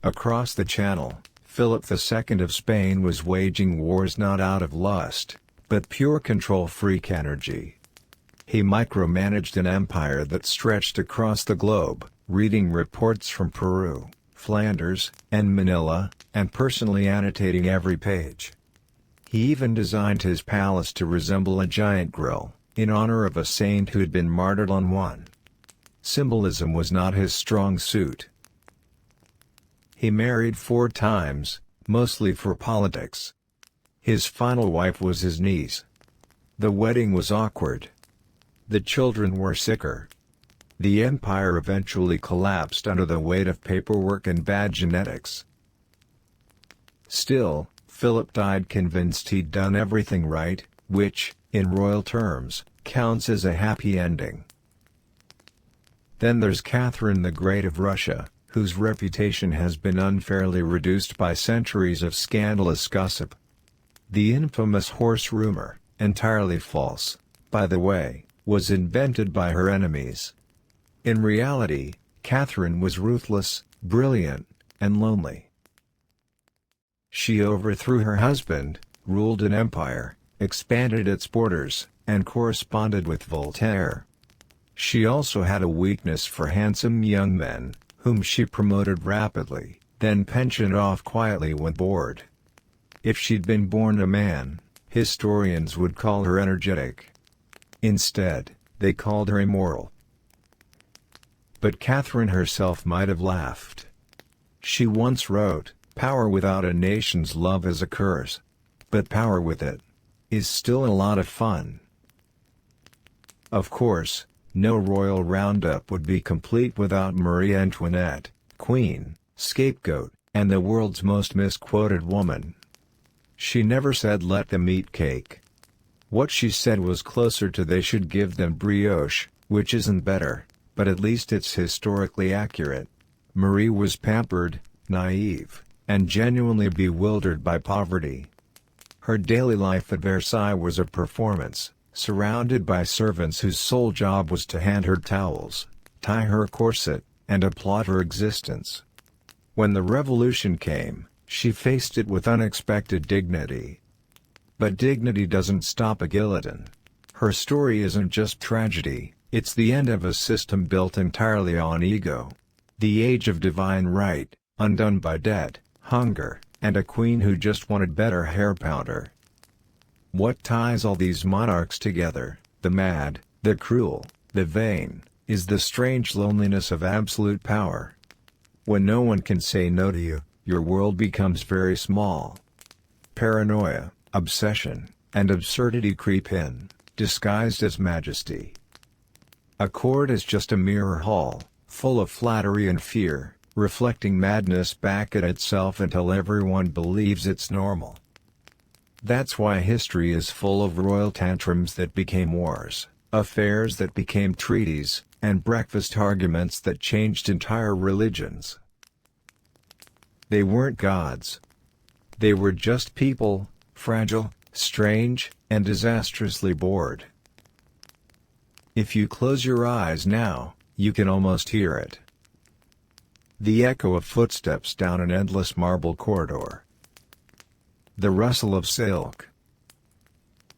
Across the Channel, Philip II of Spain was waging wars not out of lust, but pure control-freak energy. He micromanaged an empire that stretched across the globe, reading reports from Peru, Flanders, and Manila, and personally annotating every page. He even designed his palace to resemble a giant grill, in honor of a saint who had been martyred on one. Symbolism was not his strong suit. He married 4 times, mostly for politics. His final wife was his niece. The wedding was awkward. The children were sicker. The empire eventually collapsed under the weight of paperwork and bad genetics. Still, Philip died convinced he'd done everything right, which, in royal terms, counts as a happy ending. Then there's Catherine the Great of Russia, whose reputation has been unfairly reduced by centuries of scandalous gossip. The infamous horse rumor, entirely false, by the way, was invented by her enemies. In reality, Catherine was ruthless, brilliant, and lonely. She overthrew her husband, ruled an empire, expanded its borders, and corresponded with Voltaire. She also had a weakness for handsome young men, whom she promoted rapidly, then pensioned off quietly when bored. If she'd been born a man, historians would call her energetic. Instead, they called her immoral. But Catherine herself might have laughed. She once wrote, "Power without a nation's love is a curse. But power with it is still a lot of fun." Of course, no royal roundup would be complete without Marie Antoinette, queen, scapegoat, and the world's most misquoted woman. She never said "let them eat cake." What she said was closer to "they should give them brioche," which isn't better, but at least it's historically accurate. Marie was pampered, naive, and genuinely bewildered by poverty. Her daily life at Versailles was a performance, surrounded by servants whose sole job was to hand her towels, tie her corset, and applaud her existence. When the revolution came, she faced it with unexpected dignity. But dignity doesn't stop a guillotine. Her story isn't just tragedy, it's the end of a system built entirely on ego. The age of divine right, undone by debt, hunger, and a queen who just wanted better hair powder. What ties all these monarchs together, the mad, the cruel, the vain, is the strange loneliness of absolute power. When no one can say no to you, your world becomes very small. Paranoia, obsession, and absurdity creep in, disguised as majesty. A court is just a mirror hall, full of flattery and fear, reflecting madness back at itself until everyone believes it's normal. That's why history is full of royal tantrums that became wars, affairs that became treaties, and breakfast arguments that changed entire religions. They weren't gods. They were just people, fragile, strange, and disastrously bored. If you close your eyes now, you can almost hear it. The echo of footsteps down an endless marble corridor. The rustle of silk.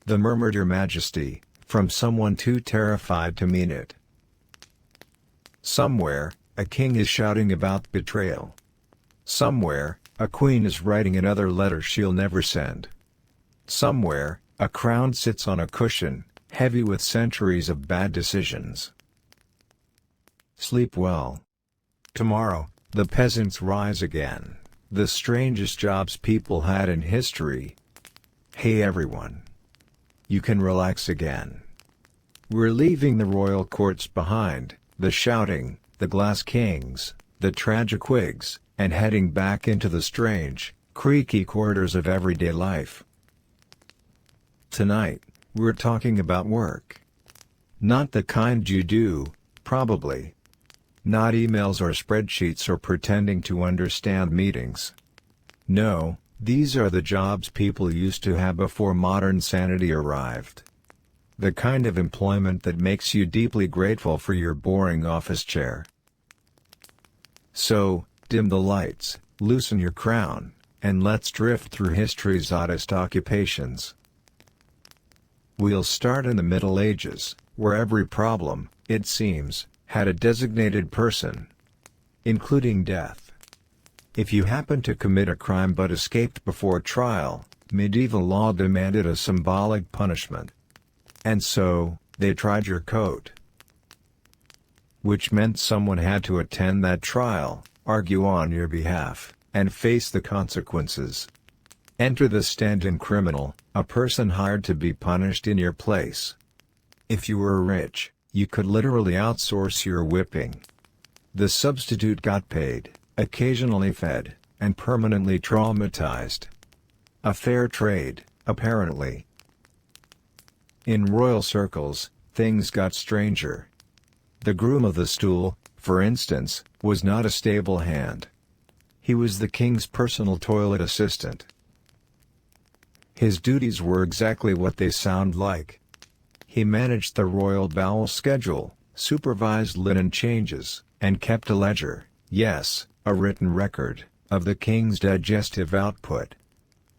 The murmured "Your Majesty," from someone too terrified to mean it. Somewhere, a king is shouting about betrayal. Somewhere, a queen is writing another letter she'll never send. Somewhere, a crown sits on a cushion, heavy with centuries of bad decisions. Sleep well. Tomorrow, the peasants rise again, the strangest jobs people had in history. Hey everyone. You can relax again. We're leaving the royal courts behind, the shouting, the glass kings, the tragic wigs, and heading back into the strange, creaky corridors of everyday life. Tonight, we're talking about work. Not the kind you do, probably. Not emails or spreadsheets or pretending to understand meetings. No, these are the jobs people used to have before modern sanity arrived. The kind of employment that makes you deeply grateful for your boring office chair. So, dim the lights, loosen your crown, and let's drift through history's oddest occupations. We'll start in the Middle Ages, where every problem, it seems, had a designated person, including death. If you happened to commit a crime but escaped before trial, medieval law demanded a symbolic punishment. And so, they tried your coat. Which meant someone had to attend that trial, argue on your behalf, and face the consequences. Enter the stand-in criminal, a person hired to be punished in your place. If you were rich, you could literally outsource your whipping. The substitute got paid, occasionally fed, and permanently traumatized. A fair trade, apparently. In royal circles, things got stranger. The groom of the stool, for instance, was not a stable hand. He was the king's personal toilet assistant. His duties were exactly what they sound like. He managed the royal bowel schedule, supervised linen changes, and kept a ledger, yes, a written record, of the king's digestive output.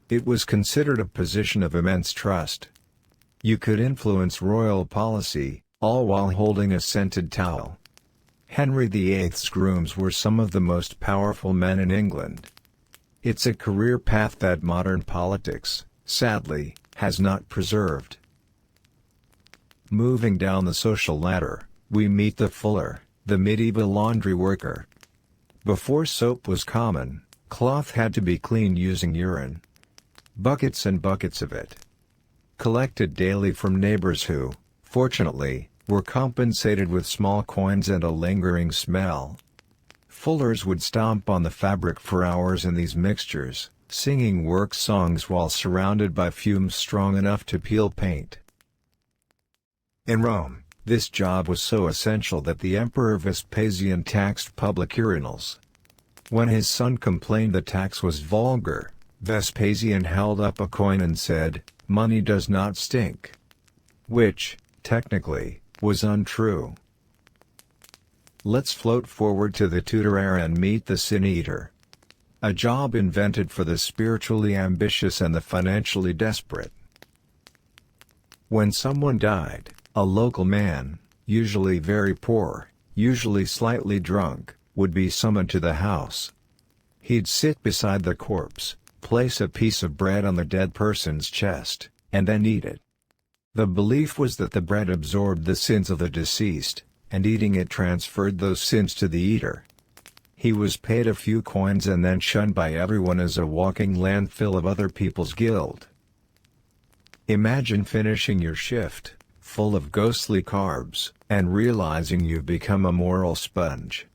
It was considered a position of immense trust. You could influence royal policy, all while holding a scented towel. Henry VIII's grooms were some of the most powerful men in England. It's a career path that modern politics, sadly, has not preserved. Moving down the social ladder, we meet the fuller, the medieval laundry worker. Before soap was common, cloth had to be cleaned using urine. Buckets and buckets of it. Collected daily from neighbors who, fortunately, were compensated with small coins and a lingering smell. Fullers would stomp on the fabric for hours in these mixtures, singing work songs while surrounded by fumes strong enough to peel paint. In Rome, this job was so essential that the Emperor Vespasian taxed public urinals. When his son complained the tax was vulgar, Vespasian held up a coin and said, "Money does not stink." Which, technically, was untrue. Let's float forward to the Tudor era and meet the Sin Eater. A job invented for the spiritually ambitious and the financially desperate. When someone died, a local man, usually very poor, usually slightly drunk, would be summoned to the house. He'd sit beside the corpse, place a piece of bread on the dead person's chest, and then eat it. The belief was that the bread absorbed the sins of the deceased, and eating it transferred those sins to the eater. He was paid a few coins and then shunned by everyone as a walking landfill of other people's guilt. Imagine finishing your shift, full of ghostly carbs, and realizing you've become a moral sponge.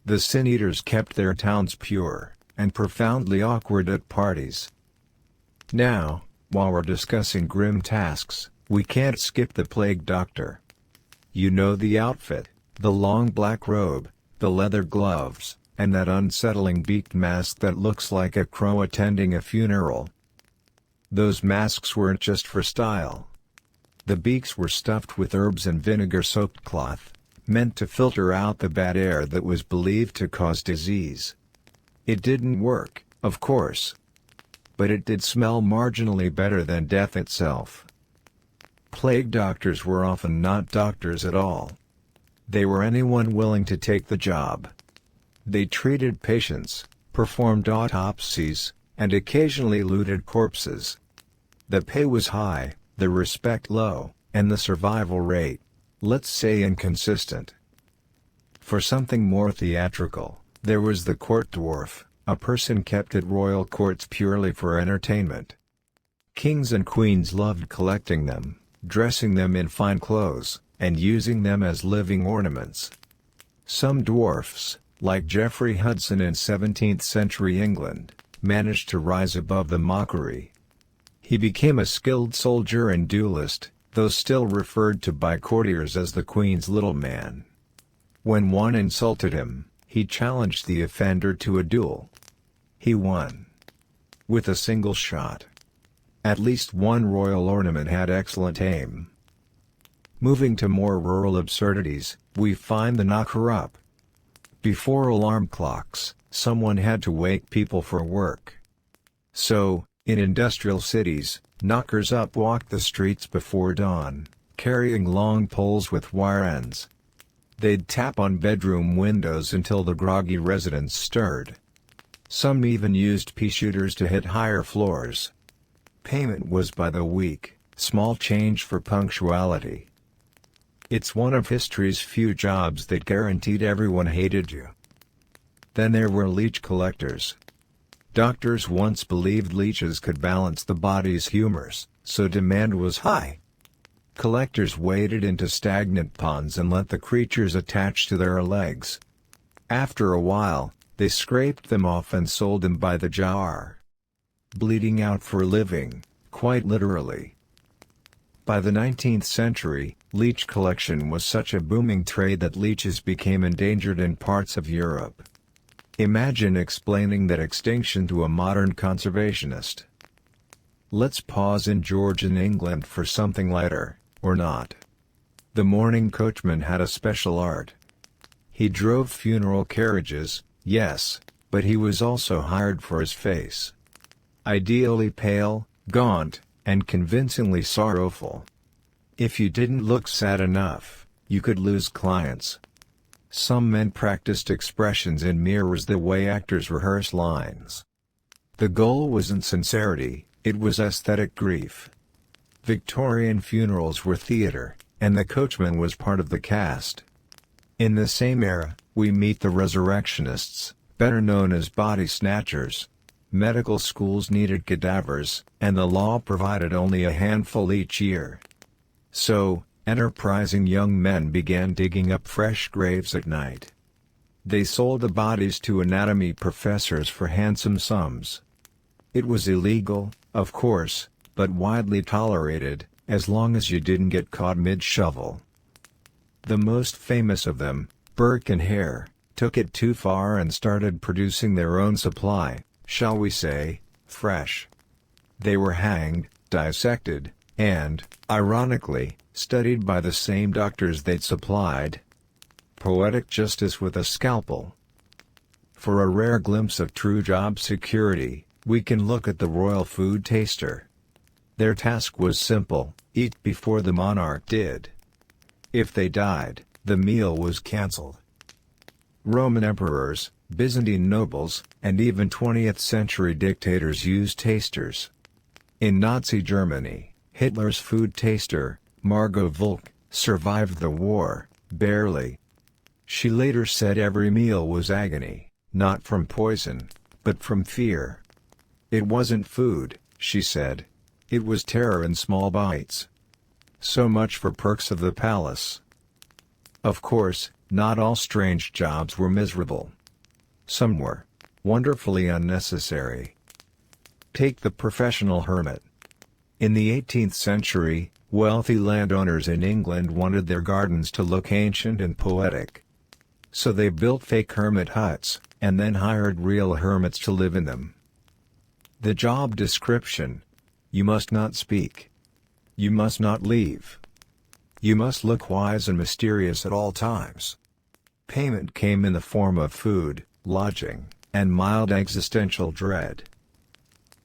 The Sin Eaters kept their towns pure, and profoundly awkward at parties. Now, while we're discussing grim tasks, we can't skip the plague doctor. You know the outfit, the long black robe, the leather gloves, and that unsettling beaked mask that looks like a crow attending a funeral. Those masks weren't just for style. The beaks were stuffed with herbs and vinegar-soaked cloth, meant to filter out the bad air that was believed to cause disease. It didn't work, of course. But it did smell marginally better than death itself. Plague doctors were often not doctors at all. They were anyone willing to take the job. They treated patients, performed autopsies, and occasionally looted corpses. The pay was high, the respect low, and the survival rate, let's say, inconsistent. For something more theatrical, there was the court dwarf, a person kept at royal courts purely for entertainment. Kings and queens loved collecting them, dressing them in fine clothes, and using them as living ornaments. Some dwarfs, like Geoffrey Hudson in 17th-century England, managed to rise above the mockery. He became a skilled soldier and duelist, though still referred to by courtiers as the Queen's little man. When one insulted him, he challenged the offender to a duel. He won. With a single shot. At least one royal ornament had excellent aim. Moving to more rural absurdities, we find the knocker-up. Before alarm clocks, someone had to wake people for work. So, in industrial cities, knockers-up walked the streets before dawn, carrying long poles with wire ends. They'd tap on bedroom windows until the groggy residents stirred. Some even used pea shooters to hit higher floors. Payment was by the week, small change for punctuality. It's one of history's few jobs that guaranteed everyone hated you. Then there were leech collectors. Doctors once believed leeches could balance the body's humors, so demand was high. Collectors waded into stagnant ponds and let the creatures attach to their legs. After a while, they scraped them off and sold them by the jar. Bleeding out for a living, quite literally. By the 19th century, leech collection was such a booming trade that leeches became endangered in parts of Europe. Imagine explaining that extinction to a modern conservationist. Let's pause in Georgian England for something lighter, or not. The mourning coachman had a special art. He drove funeral carriages, yes, but he was also hired for his face. Ideally pale, gaunt, and convincingly sorrowful. If you didn't look sad enough, you could lose clients. Some men practiced expressions in mirrors the way actors rehearse lines. The goal wasn't sincerity, it was aesthetic grief. Victorian funerals were theater, and the coachman was part of the cast. In the same era, we meet the resurrectionists, better known as body snatchers. Medical schools needed cadavers, and the law provided only a handful each year. So, enterprising young men began digging up fresh graves at night. They sold the bodies to anatomy professors for handsome sums. It was illegal, of course, but widely tolerated, as long as you didn't get caught mid-shovel. The most famous of them, Burke and Hare, took it too far and started producing their own supply, shall we say, fresh. They were hanged, dissected, and, ironically, studied by the same doctors they'd supplied. Poetic justice with a scalpel. For a rare glimpse of true job security, we can look at the royal food taster. Their task was simple: eat before the monarch did. If they died, the meal was cancelled. Roman emperors, Byzantine nobles, and even 20th-century dictators used tasters. In Nazi Germany, Hitler's food taster, Margot Volk, survived the war, barely. She later said every meal was agony, not from poison, but from fear. It wasn't food, she said. It was terror in small bites. So much for perks of the palace. Of course, not all strange jobs were miserable. Some were wonderfully unnecessary. Take the professional hermit. In the 18th century, wealthy landowners in England wanted their gardens to look ancient and poetic. So they built fake hermit huts, and then hired real hermits to live in them. The job description: you must not speak. You must not leave. You must look wise and mysterious at all times. Payment came in the form of food, lodging, and mild existential dread.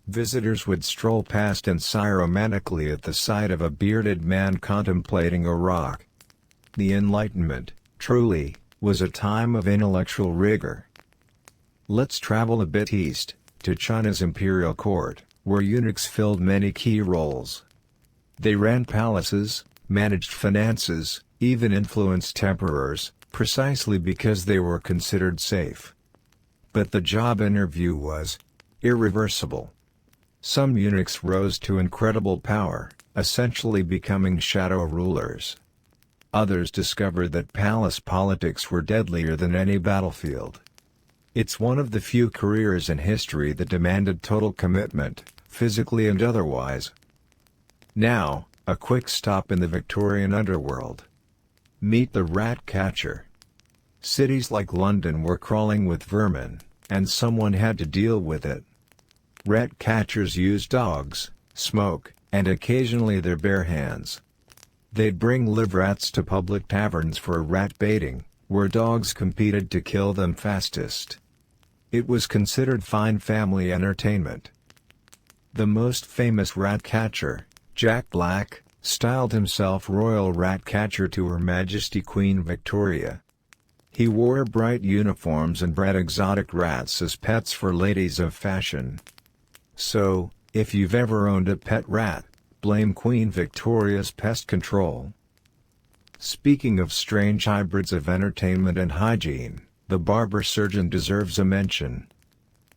Visitors would stroll past and sigh romantically at the sight of a bearded man contemplating a rock. The Enlightenment, truly, was a time of intellectual rigor. Let's travel a bit east, to China's imperial court, where eunuchs filled many key roles. They ran palaces, managed finances, even influenced emperors, precisely because they were considered safe. But the job interview was irreversible. Some eunuchs rose to incredible power, essentially becoming shadow rulers. Others discovered that palace politics were deadlier than any battlefield. It's one of the few careers in history that demanded total commitment, physically and otherwise. Now, a quick stop in the Victorian underworld. Meet the rat catcher. Cities like London were crawling with vermin, and someone had to deal with it. Rat catchers used dogs, smoke, and occasionally their bare hands. They'd bring live rats to public taverns for rat baiting, where dogs competed to kill them fastest. It was considered fine family entertainment. The most famous rat catcher, Jack Black, styled himself Royal Rat Catcher to Her Majesty Queen Victoria. He wore bright uniforms and bred exotic rats as pets for ladies of fashion. So, if you've ever owned a pet rat, blame Queen Victoria's pest control. Speaking of strange hybrids of entertainment and hygiene, the barber surgeon deserves a mention.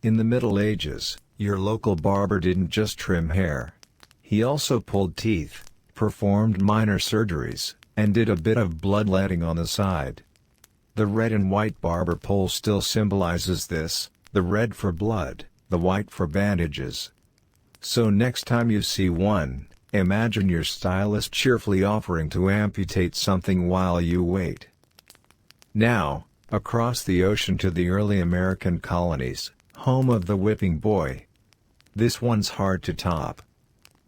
In the Middle Ages, your local barber didn't just trim hair. He also pulled teeth, performed minor surgeries, and did a bit of bloodletting on the side. The red and white barber pole still symbolizes this, the red for blood, the white for bandages. So next time you see one, imagine your stylist cheerfully offering to amputate something while you wait. Now, across the ocean to the early American colonies, home of the whipping boy. This one's hard to top.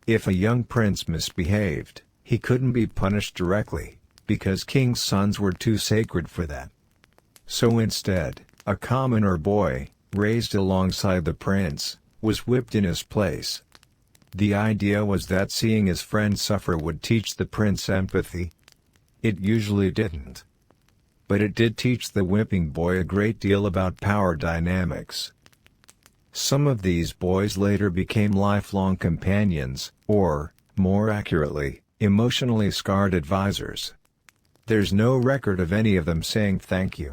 If a young prince misbehaved, he couldn't be punished directly, because king's sons were too sacred for that. So instead, a commoner boy, raised alongside the prince, was whipped in his place. The idea was that seeing his friend suffer would teach the prince empathy. It usually didn't. But it did teach the whipping boy a great deal about power dynamics. Some of these boys later became lifelong companions, or, more accurately, emotionally scarred advisors. There's no record of any of them saying thank you.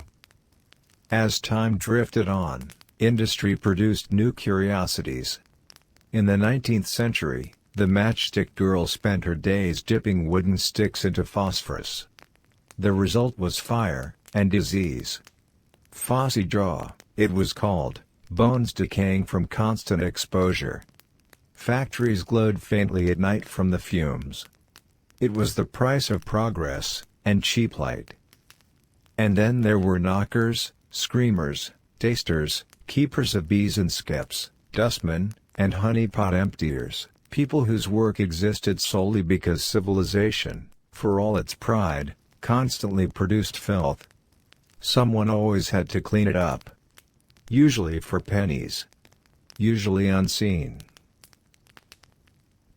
As time drifted on, industry produced new curiosities. In the 19th century, the matchstick girl spent her days dipping wooden sticks into phosphorus. The result was fire, and disease. Phossy jaw, it was called, bones decaying from constant exposure. Factories glowed faintly at night from the fumes. It was the price of progress, and cheap light. And then there were knockers, screamers, tasters, keepers of bees and skips, dustmen, and honeypot emptiers, people whose work existed solely because civilization, for all its pride, constantly produced filth. Someone always had to clean it up. Usually for pennies. Usually unseen.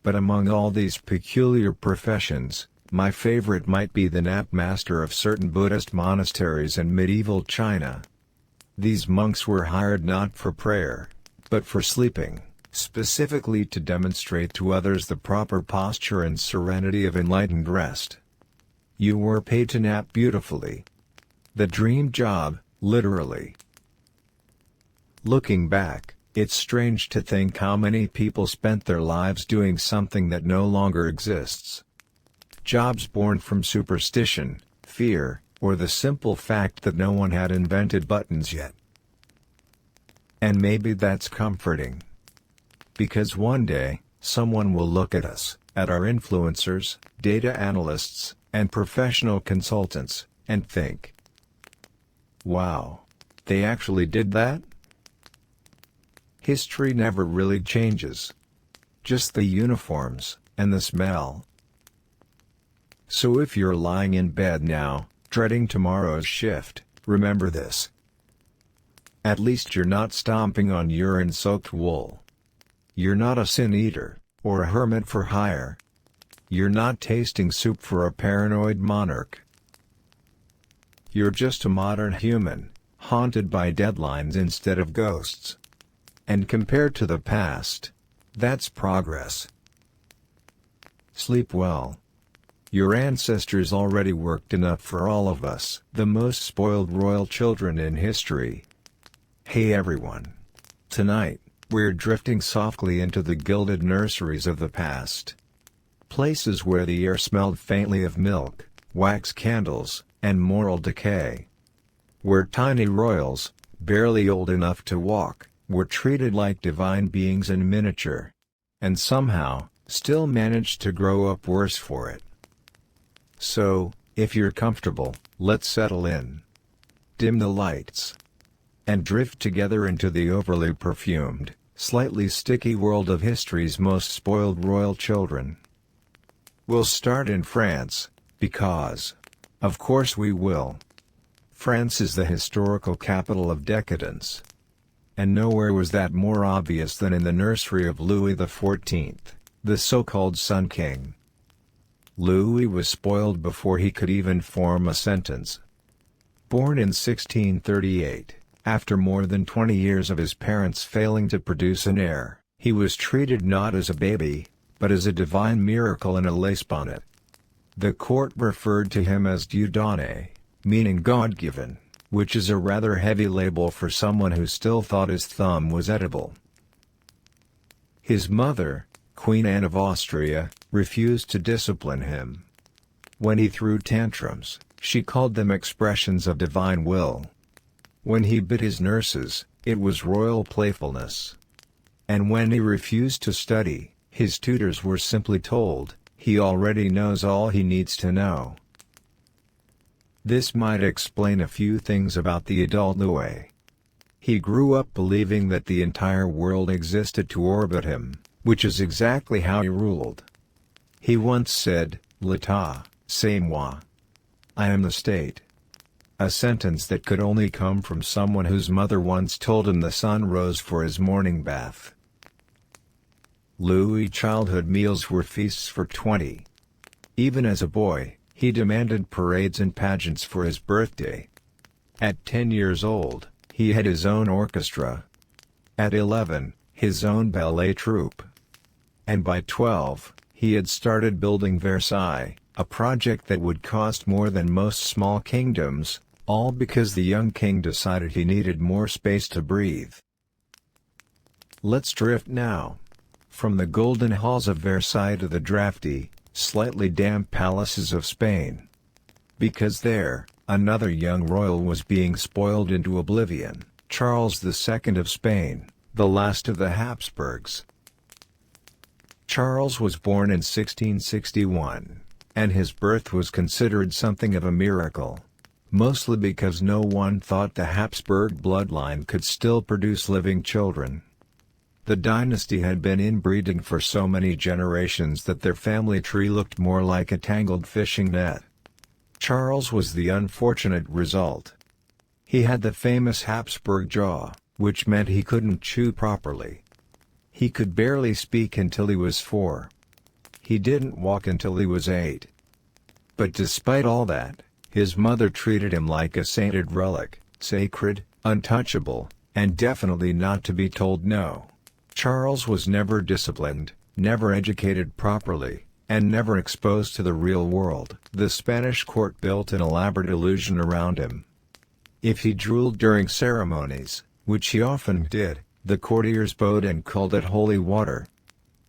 But among all these peculiar professions, my favorite might be the napmaster of certain Buddhist monasteries in medieval China. These monks were hired not for prayer, but for sleeping, specifically to demonstrate to others the proper posture and serenity of enlightened rest. You were paid to nap beautifully. The dream job, literally. Looking back, it's strange to think how many people spent their lives doing something that no longer exists. Jobs born from superstition, fear, or the simple fact that no one had invented buttons yet. And maybe that's comforting. Because one day, someone will look at us, at our influencers, data analysts, and professional consultants, and think, wow, they actually did that? History never really changes. Just the uniforms, and the smell. So if you're lying in bed now, dreading tomorrow's shift, remember this. At least you're not stomping on urine-soaked wool. You're not a sin-eater, or a hermit for hire. You're not tasting soup for a paranoid monarch. You're just a modern human, haunted by deadlines instead of ghosts. And compared to the past, that's progress. Sleep well. Your ancestors already worked enough for all of us, the most spoiled royal children in history. Hey everyone. Tonight, we're drifting softly into the gilded nurseries of the past. Places where the air smelled faintly of milk, wax candles, and moral decay. Where tiny royals, barely old enough to walk, were treated like divine beings in miniature. And somehow, still managed to grow up worse for it. So, if you're comfortable, let's settle in. Dim the lights. And drift together into the overly perfumed, slightly sticky world of history's most spoiled royal children. We'll start in France, because, of course we will. France is the historical capital of decadence. And nowhere was that more obvious than in the nursery of Louis XIV, the so-called Sun King. Louis was spoiled before he could even form a sentence. Born in 1638, after more than 20 years of his parents failing to produce an heir, he was treated not as a baby, but as a divine miracle in a lace bonnet. The court referred to him as Dieu donné, meaning God-given, which is a rather heavy label for someone who still thought his thumb was edible. His mother, Queen Anne of Austria, refused to discipline him. When he threw tantrums, she called them expressions of divine will. When he bit his nurses, it was royal playfulness. And when he refused to study, his tutors were simply told, he already knows all he needs to know. This might explain a few things about the adult Louis. He grew up believing that the entire world existed to orbit him, which is exactly how he ruled. He once said, "L'état, c'est moi." I am the state. A sentence that could only come from someone whose mother once told him the sun rose for his morning bath. Louis' childhood meals were feasts for 20. Even as a boy, he demanded parades and pageants for his birthday. At 10 years old, he had his own orchestra. At 11, his own ballet troupe. And by 12, he had started building Versailles, a project that would cost more than most small kingdoms, all because the young king decided he needed more space to breathe. Let's drift now. From the golden halls of Versailles to the drafty, slightly damp palaces of Spain. Because there, another young royal was being spoiled into oblivion, Charles II of Spain, the last of the Habsburgs. Charles was born in 1661, and his birth was considered something of a miracle. Mostly because no one thought the Habsburg bloodline could still produce living children. The dynasty had been inbreeding for so many generations that their family tree looked more like a tangled fishing net. Charles was the unfortunate result. He had the famous Habsburg jaw, which meant he couldn't chew properly. He could barely speak until he was 4. He didn't walk until he was 8. But despite all that, his mother treated him like a sainted relic, sacred, untouchable, and definitely not to be told no. Charles was never disciplined, never educated properly, and never exposed to the real world. The Spanish court built an elaborate illusion around him. If he drooled during ceremonies, which he often did, the courtiers bowed and called it holy water.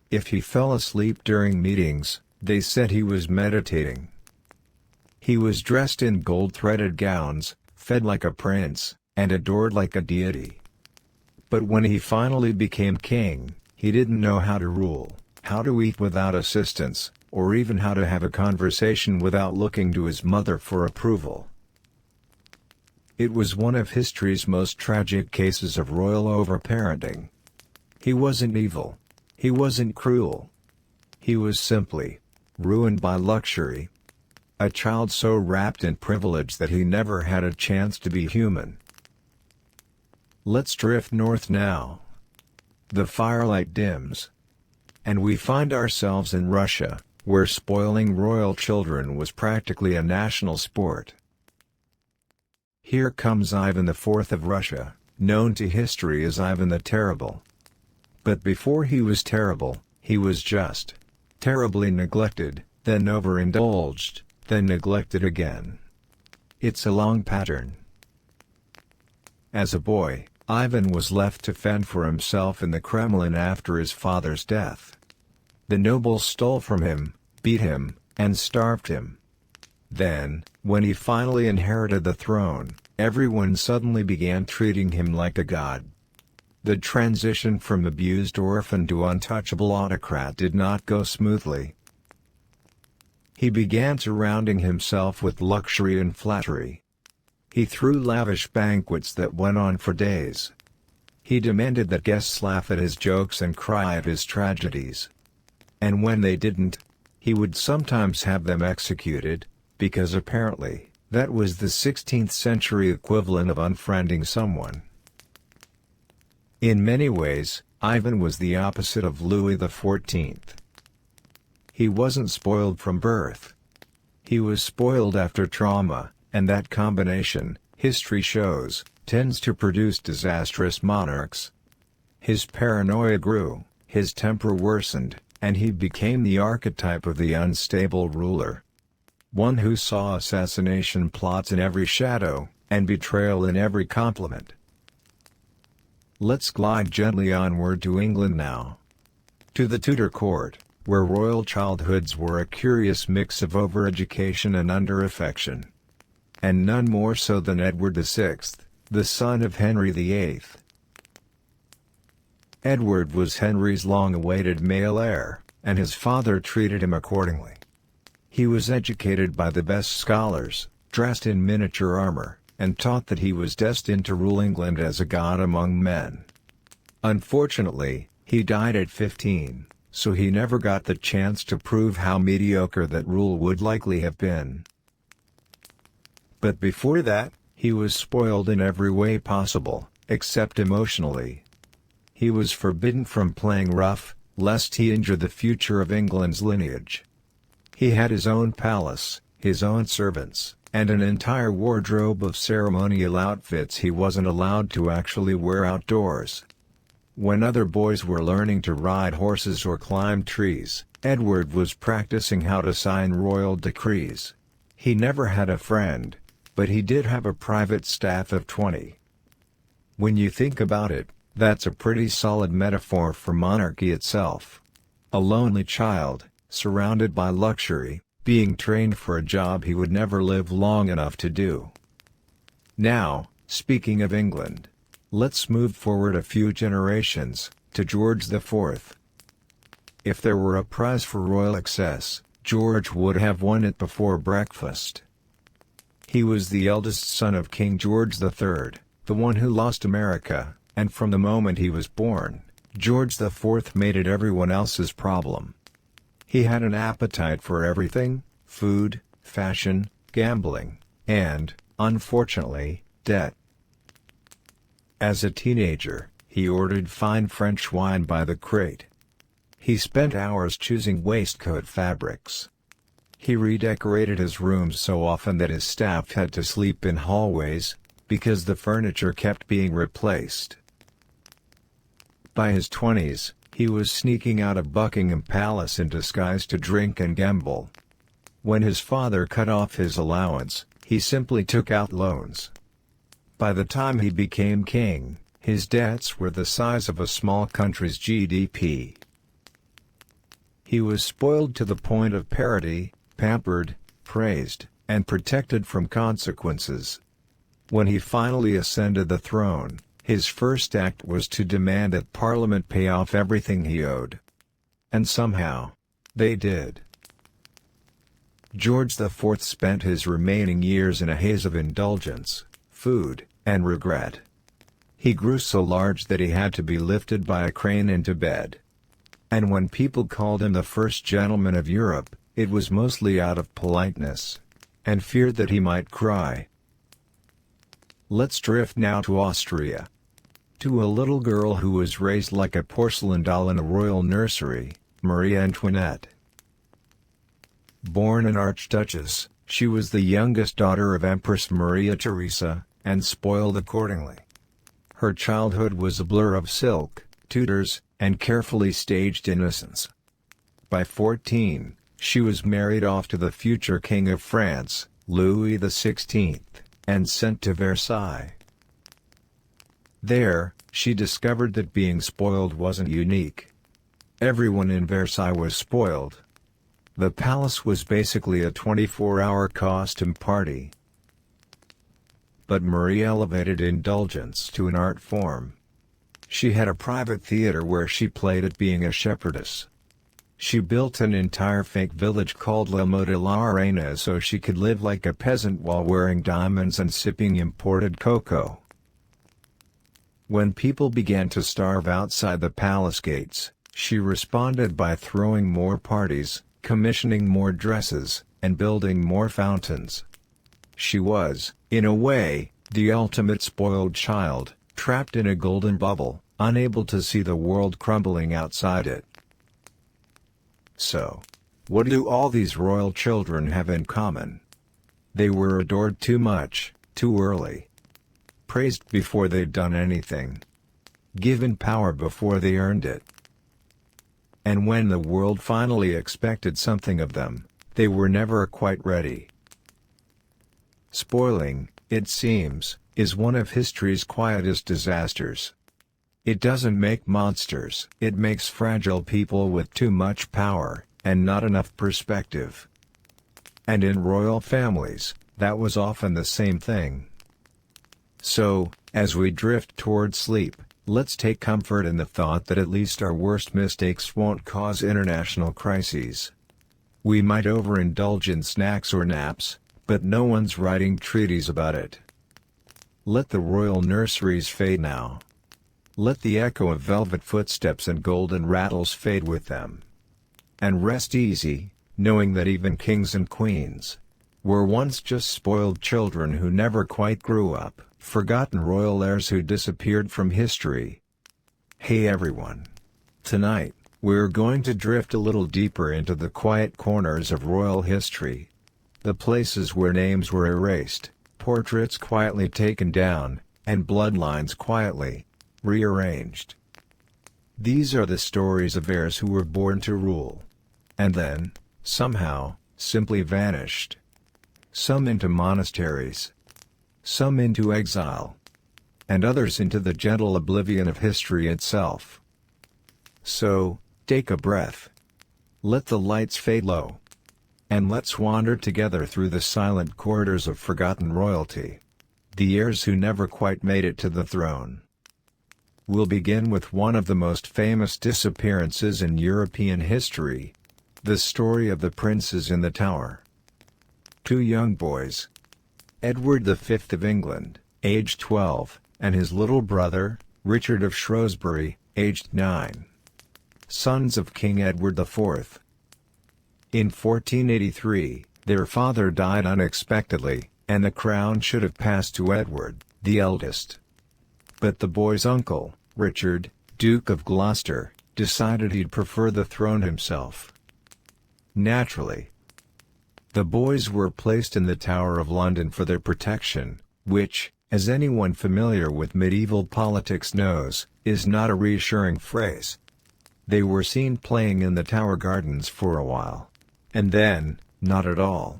If he fell asleep during meetings, they said he was meditating. He was dressed in gold-threaded gowns, fed like a prince, and adored like a deity. But when he finally became king, he didn't know how to rule, how to eat without assistance, or even how to have a conversation without looking to his mother for approval. It was one of history's most tragic cases of royal overparenting. He wasn't evil. He wasn't cruel. He was simply ruined by luxury. A child so wrapped in privilege that he never had a chance to be human. Let's drift north now. The firelight dims, and we find ourselves in Russia, where spoiling royal children was practically a national sport. Here comes Ivan IV of Russia, known to history as Ivan the Terrible. But before he was terrible, he was just terribly neglected, then overindulged, then neglected again. It's a long pattern. As a boy, Ivan was left to fend for himself in the Kremlin after his father's death. The nobles stole from him, beat him, and starved him. Then, when he finally inherited the throne, everyone suddenly began treating him like a god. The transition from abused orphan to untouchable autocrat did not go smoothly. He began surrounding himself with luxury and flattery. He threw lavish banquets that went on for days. He demanded that guests laugh at his jokes and cry at his tragedies. And when they didn't, he would sometimes have them executed, because apparently, that was the 16th century equivalent of unfriending someone. In many ways, Ivan was the opposite of Louis XIV. He wasn't spoiled from birth. He was spoiled after trauma, and that combination, history shows, tends to produce disastrous monarchs. His paranoia grew, his temper worsened, and he became the archetype of the unstable ruler. One who saw assassination plots in every shadow, and betrayal in every compliment. Let's glide gently onward to England now. To the Tudor court, where royal childhoods were a curious mix of overeducation and under-affection. And none more so than Edward VI, the son of Henry VIII. Edward was Henry's long-awaited male heir, and his father treated him accordingly. He was educated by the best scholars, dressed in miniature armor, and taught that he was destined to rule England as a god among men. Unfortunately, he died at 15. So he never got the chance to prove how mediocre that rule would likely have been. But before that, he was spoiled in every way possible, except emotionally. He was forbidden from playing rough, lest he injure the future of England's lineage. He had his own palace, his own servants, and an entire wardrobe of ceremonial outfits he wasn't allowed to actually wear outdoors. When other boys were learning to ride horses or climb trees, Edward was practicing how to sign royal decrees. He never had a friend, but he did have a private staff of 20. When you think about it, that's a pretty solid metaphor for monarchy itself. A lonely child, surrounded by luxury, being trained for a job he would never live long enough to do. Now, speaking of England, let's move forward a few generations, to George IV. If there were a prize for royal excess, George would have won it before breakfast. He was the eldest son of King George III, the one who lost America, and from the moment he was born, George IV made it everyone else's problem. He had an appetite for everything: food, fashion, gambling, and, unfortunately, debt. As a teenager, he ordered fine French wine by the crate. He spent hours choosing waistcoat fabrics. He redecorated his rooms so often that his staff had to sleep in hallways, because the furniture kept being replaced. By his 20s, he was sneaking out of Buckingham Palace in disguise to drink and gamble. When his father cut off his allowance, he simply took out loans. By the time he became king, his debts were the size of a small country's GDP. He was spoiled to the point of parody, pampered, praised, and protected from consequences. When he finally ascended the throne, his first act was to demand that Parliament pay off everything he owed. And somehow, they did. George IV spent his remaining years in a haze of indulgence, food, and regret. He grew so large that he had to be lifted by a crane into bed. And when people called him the first gentleman of Europe, it was mostly out of politeness, and feared that he might cry. Let's drift now to Austria. To a little girl who was raised like a porcelain doll in a royal nursery, Marie Antoinette. Born an archduchess, she was the youngest daughter of Empress Maria Theresa, and spoiled accordingly. Her childhood was a blur of silk, Tudors, and carefully staged innocence. By 14, she was married off to the future King of France, Louis XVI, and sent to Versailles. There, she discovered that being spoiled wasn't unique. Everyone in Versailles was spoiled. The palace was basically a 24-hour costume party. But Marie elevated indulgence to an art form. She had a private theater where she played at being a shepherdess. She built an entire fake village called Le Mot de la Reine so she could live like a peasant while wearing diamonds and sipping imported cocoa. When people began to starve outside the palace gates, she responded by throwing more parties, commissioning more dresses, and building more fountains. She was, in a way, the ultimate spoiled child, trapped in a golden bubble, unable to see the world crumbling outside it. So, what do all these royal children have in common? They were adored too much, too early. Praised before they'd done anything. Given power before they earned it. And when the world finally expected something of them, they were never quite ready. Spoiling, it seems, is one of history's quietest disasters. It doesn't make monsters. It makes fragile people with too much power, and not enough perspective. And in royal families, that was often the same thing. So, as we drift toward sleep, let's take comfort in the thought that at least our worst mistakes won't cause international crises. We might overindulge in snacks or naps, but no one's writing treaties about it. Let the royal nurseries fade now. Let the echo of velvet footsteps and golden rattles fade with them. And rest easy, knowing that even kings and queens were once just spoiled children who never quite grew up, forgotten royal heirs who disappeared from history. Hey everyone! Tonight, we're going to drift a little deeper into the quiet corners of royal history. The places where names were erased, portraits quietly taken down, and bloodlines quietly rearranged. These are the stories of heirs who were born to rule. And then, somehow, simply vanished. Some into monasteries. Some into exile. And others into the gentle oblivion of history itself. So, take a breath. Let the lights fade low. And let's wander together through the silent corridors of forgotten royalty. The heirs who never quite made it to the throne. We'll begin with one of the most famous disappearances in European history. The story of the princes in the Tower. Two young boys. Edward V of England, aged 12, and his little brother, Richard of Shrewsbury, aged 9. Sons of King Edward IV. In 1483, their father died unexpectedly, and the crown should have passed to Edward, the eldest. But the boy's uncle, Richard, Duke of Gloucester, decided he'd prefer the throne himself. Naturally, the boys were placed in the Tower of London for their protection, which, as anyone familiar with medieval politics knows, is not a reassuring phrase. They were seen playing in the Tower Gardens for a while. And then, not at all.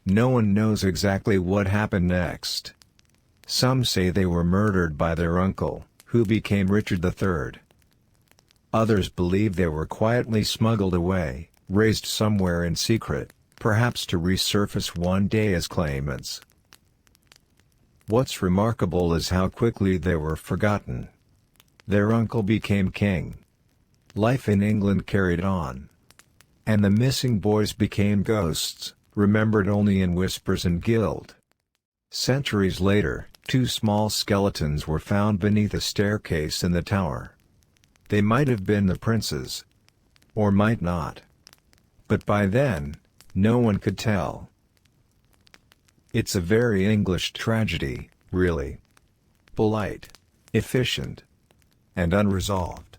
No one knows exactly what happened next. Some say they were murdered by their uncle, who became Richard III. Others believe they were quietly smuggled away, raised somewhere in secret, perhaps to resurface one day as claimants. What's remarkable is how quickly they were forgotten. Their uncle became king. Life in England carried on. And the missing boys became ghosts, remembered only in whispers and guilt. Centuries later, 2 small skeletons were found beneath a staircase in the tower. They might have been the princes. Or might not. But by then, no one could tell. It's a very English tragedy, really. Polite, efficient, and unresolved.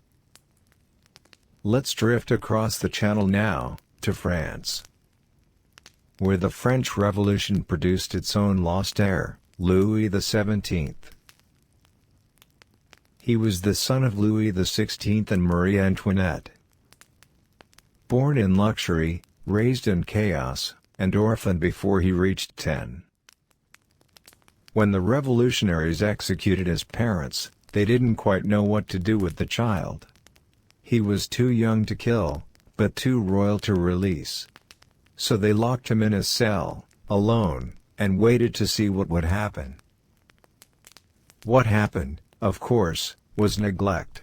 Let's drift across the Channel now, to France, where the French Revolution produced its own lost heir, Louis XVII. He was the son of Louis XVI and Marie Antoinette. Born in luxury, raised in chaos, and orphaned before he reached 10. When the revolutionaries executed his parents, they didn't quite know what to do with the child. He was too young to kill, but too royal to release. So they locked him in a cell, alone, and waited to see what would happen. What happened, of course, was neglect.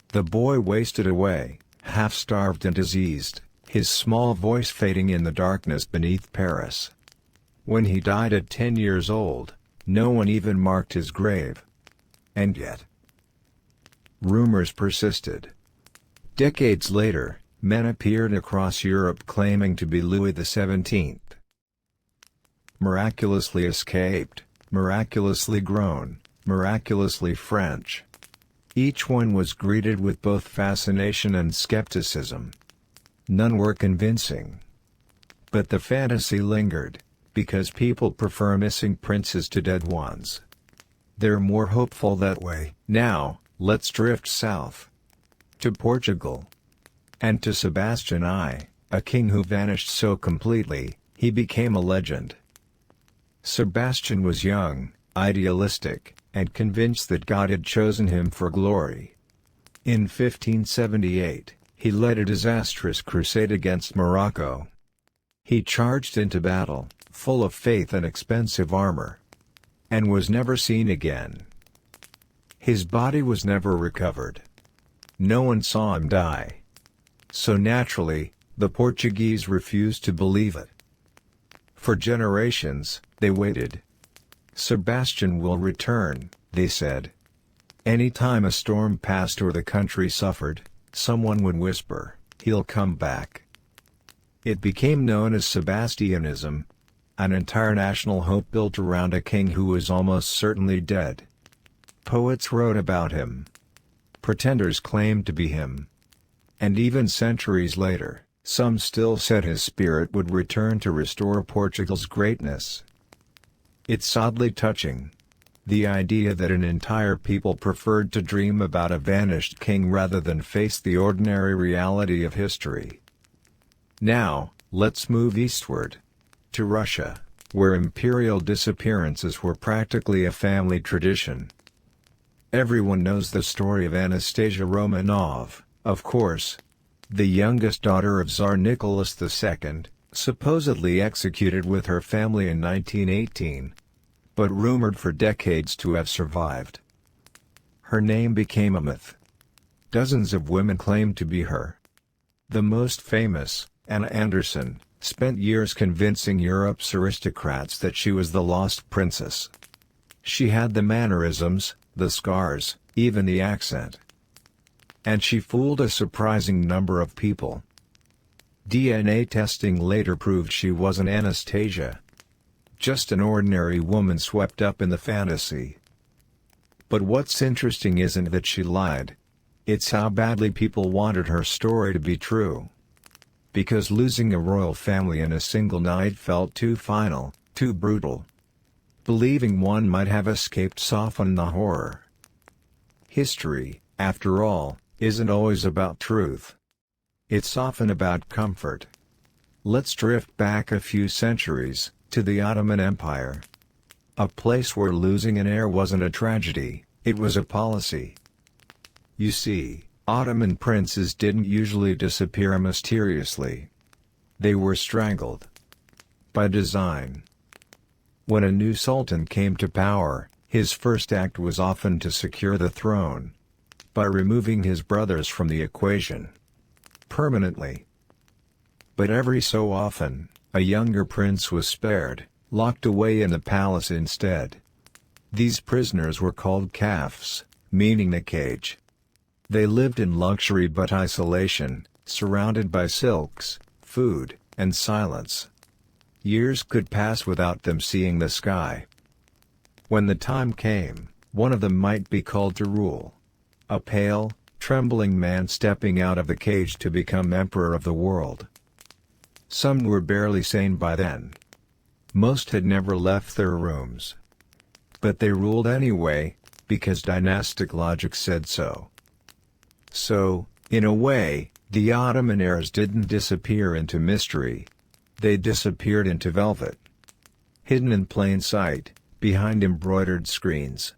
The boy wasted away, half-starved and diseased, his small voice fading in the darkness beneath Paris. When he died at 10 years old, no one even marked his grave. And yet, rumors persisted. Decades later, men appeared across Europe claiming to be Louis XVII. Miraculously escaped, miraculously grown, miraculously French. Each one was greeted with both fascination and skepticism. None were convincing. But the fantasy lingered, because people prefer missing princes to dead ones. They're more hopeful that way. Now, let's drift south. To Portugal. And to Sebastian I, a king who vanished so completely, he became a legend. Sebastian was young, idealistic, and convinced that God had chosen him for glory. In 1578, he led a disastrous crusade against Morocco. He charged into battle, full of faith and expensive armor, and was never seen again. His body was never recovered. No one saw him die. So naturally, the Portuguese refused to believe it. For generations, they waited. Sebastian will return, they said. Any time a storm passed or the country suffered, someone would whisper, "He'll come back." It became known as Sebastianism, an entire national hope built around a king who was almost certainly dead. Poets wrote about him. Pretenders claimed to be him. And even centuries later, some still said his spirit would return to restore Portugal's greatness. It's oddly touching. The idea that an entire people preferred to dream about a vanished king rather than face the ordinary reality of history. Now, let's move eastward. To Russia, where imperial disappearances were practically a family tradition. Everyone knows the story of Anastasia Romanov, of course. The youngest daughter of Tsar Nicholas II, supposedly executed with her family in 1918. But rumored for decades to have survived. Her name became a myth. Dozens of women claimed to be her. The most famous, Anna Anderson, spent years convincing Europe's aristocrats that she was the lost princess. She had the mannerisms, the scars, even the accent. And she fooled a surprising number of people. DNA testing later proved she wasn't Anastasia. Just an ordinary woman swept up in the fantasy. But what's interesting isn't that she lied. It's how badly people wanted her story to be true. Because losing a royal family in a single night felt too final, too brutal. Believing one might have escaped softened the horror. History, after all, isn't always about truth. It's often about comfort. Let's drift back a few centuries, to the Ottoman Empire. A place where losing an heir wasn't a tragedy, it was a policy. You see, Ottoman princes didn't usually disappear mysteriously. They were strangled. By design. When a new sultan came to power, his first act was often to secure the throne. By removing his brothers from the equation. Permanently. But every so often, a younger prince was spared, locked away in the palace instead. These prisoners were called kafs, meaning the cage. They lived in luxury but isolation, surrounded by silks, food, and silence. Years could pass without them seeing the sky. When the time came, one of them might be called to rule. A pale, trembling man stepping out of the cage to become emperor of the world. Some were barely sane by then. Most had never left their rooms. But they ruled anyway, because dynastic logic said so. So, in a way, the Ottoman heirs didn't disappear into mystery. They disappeared into velvet. Hidden in plain sight, behind embroidered screens.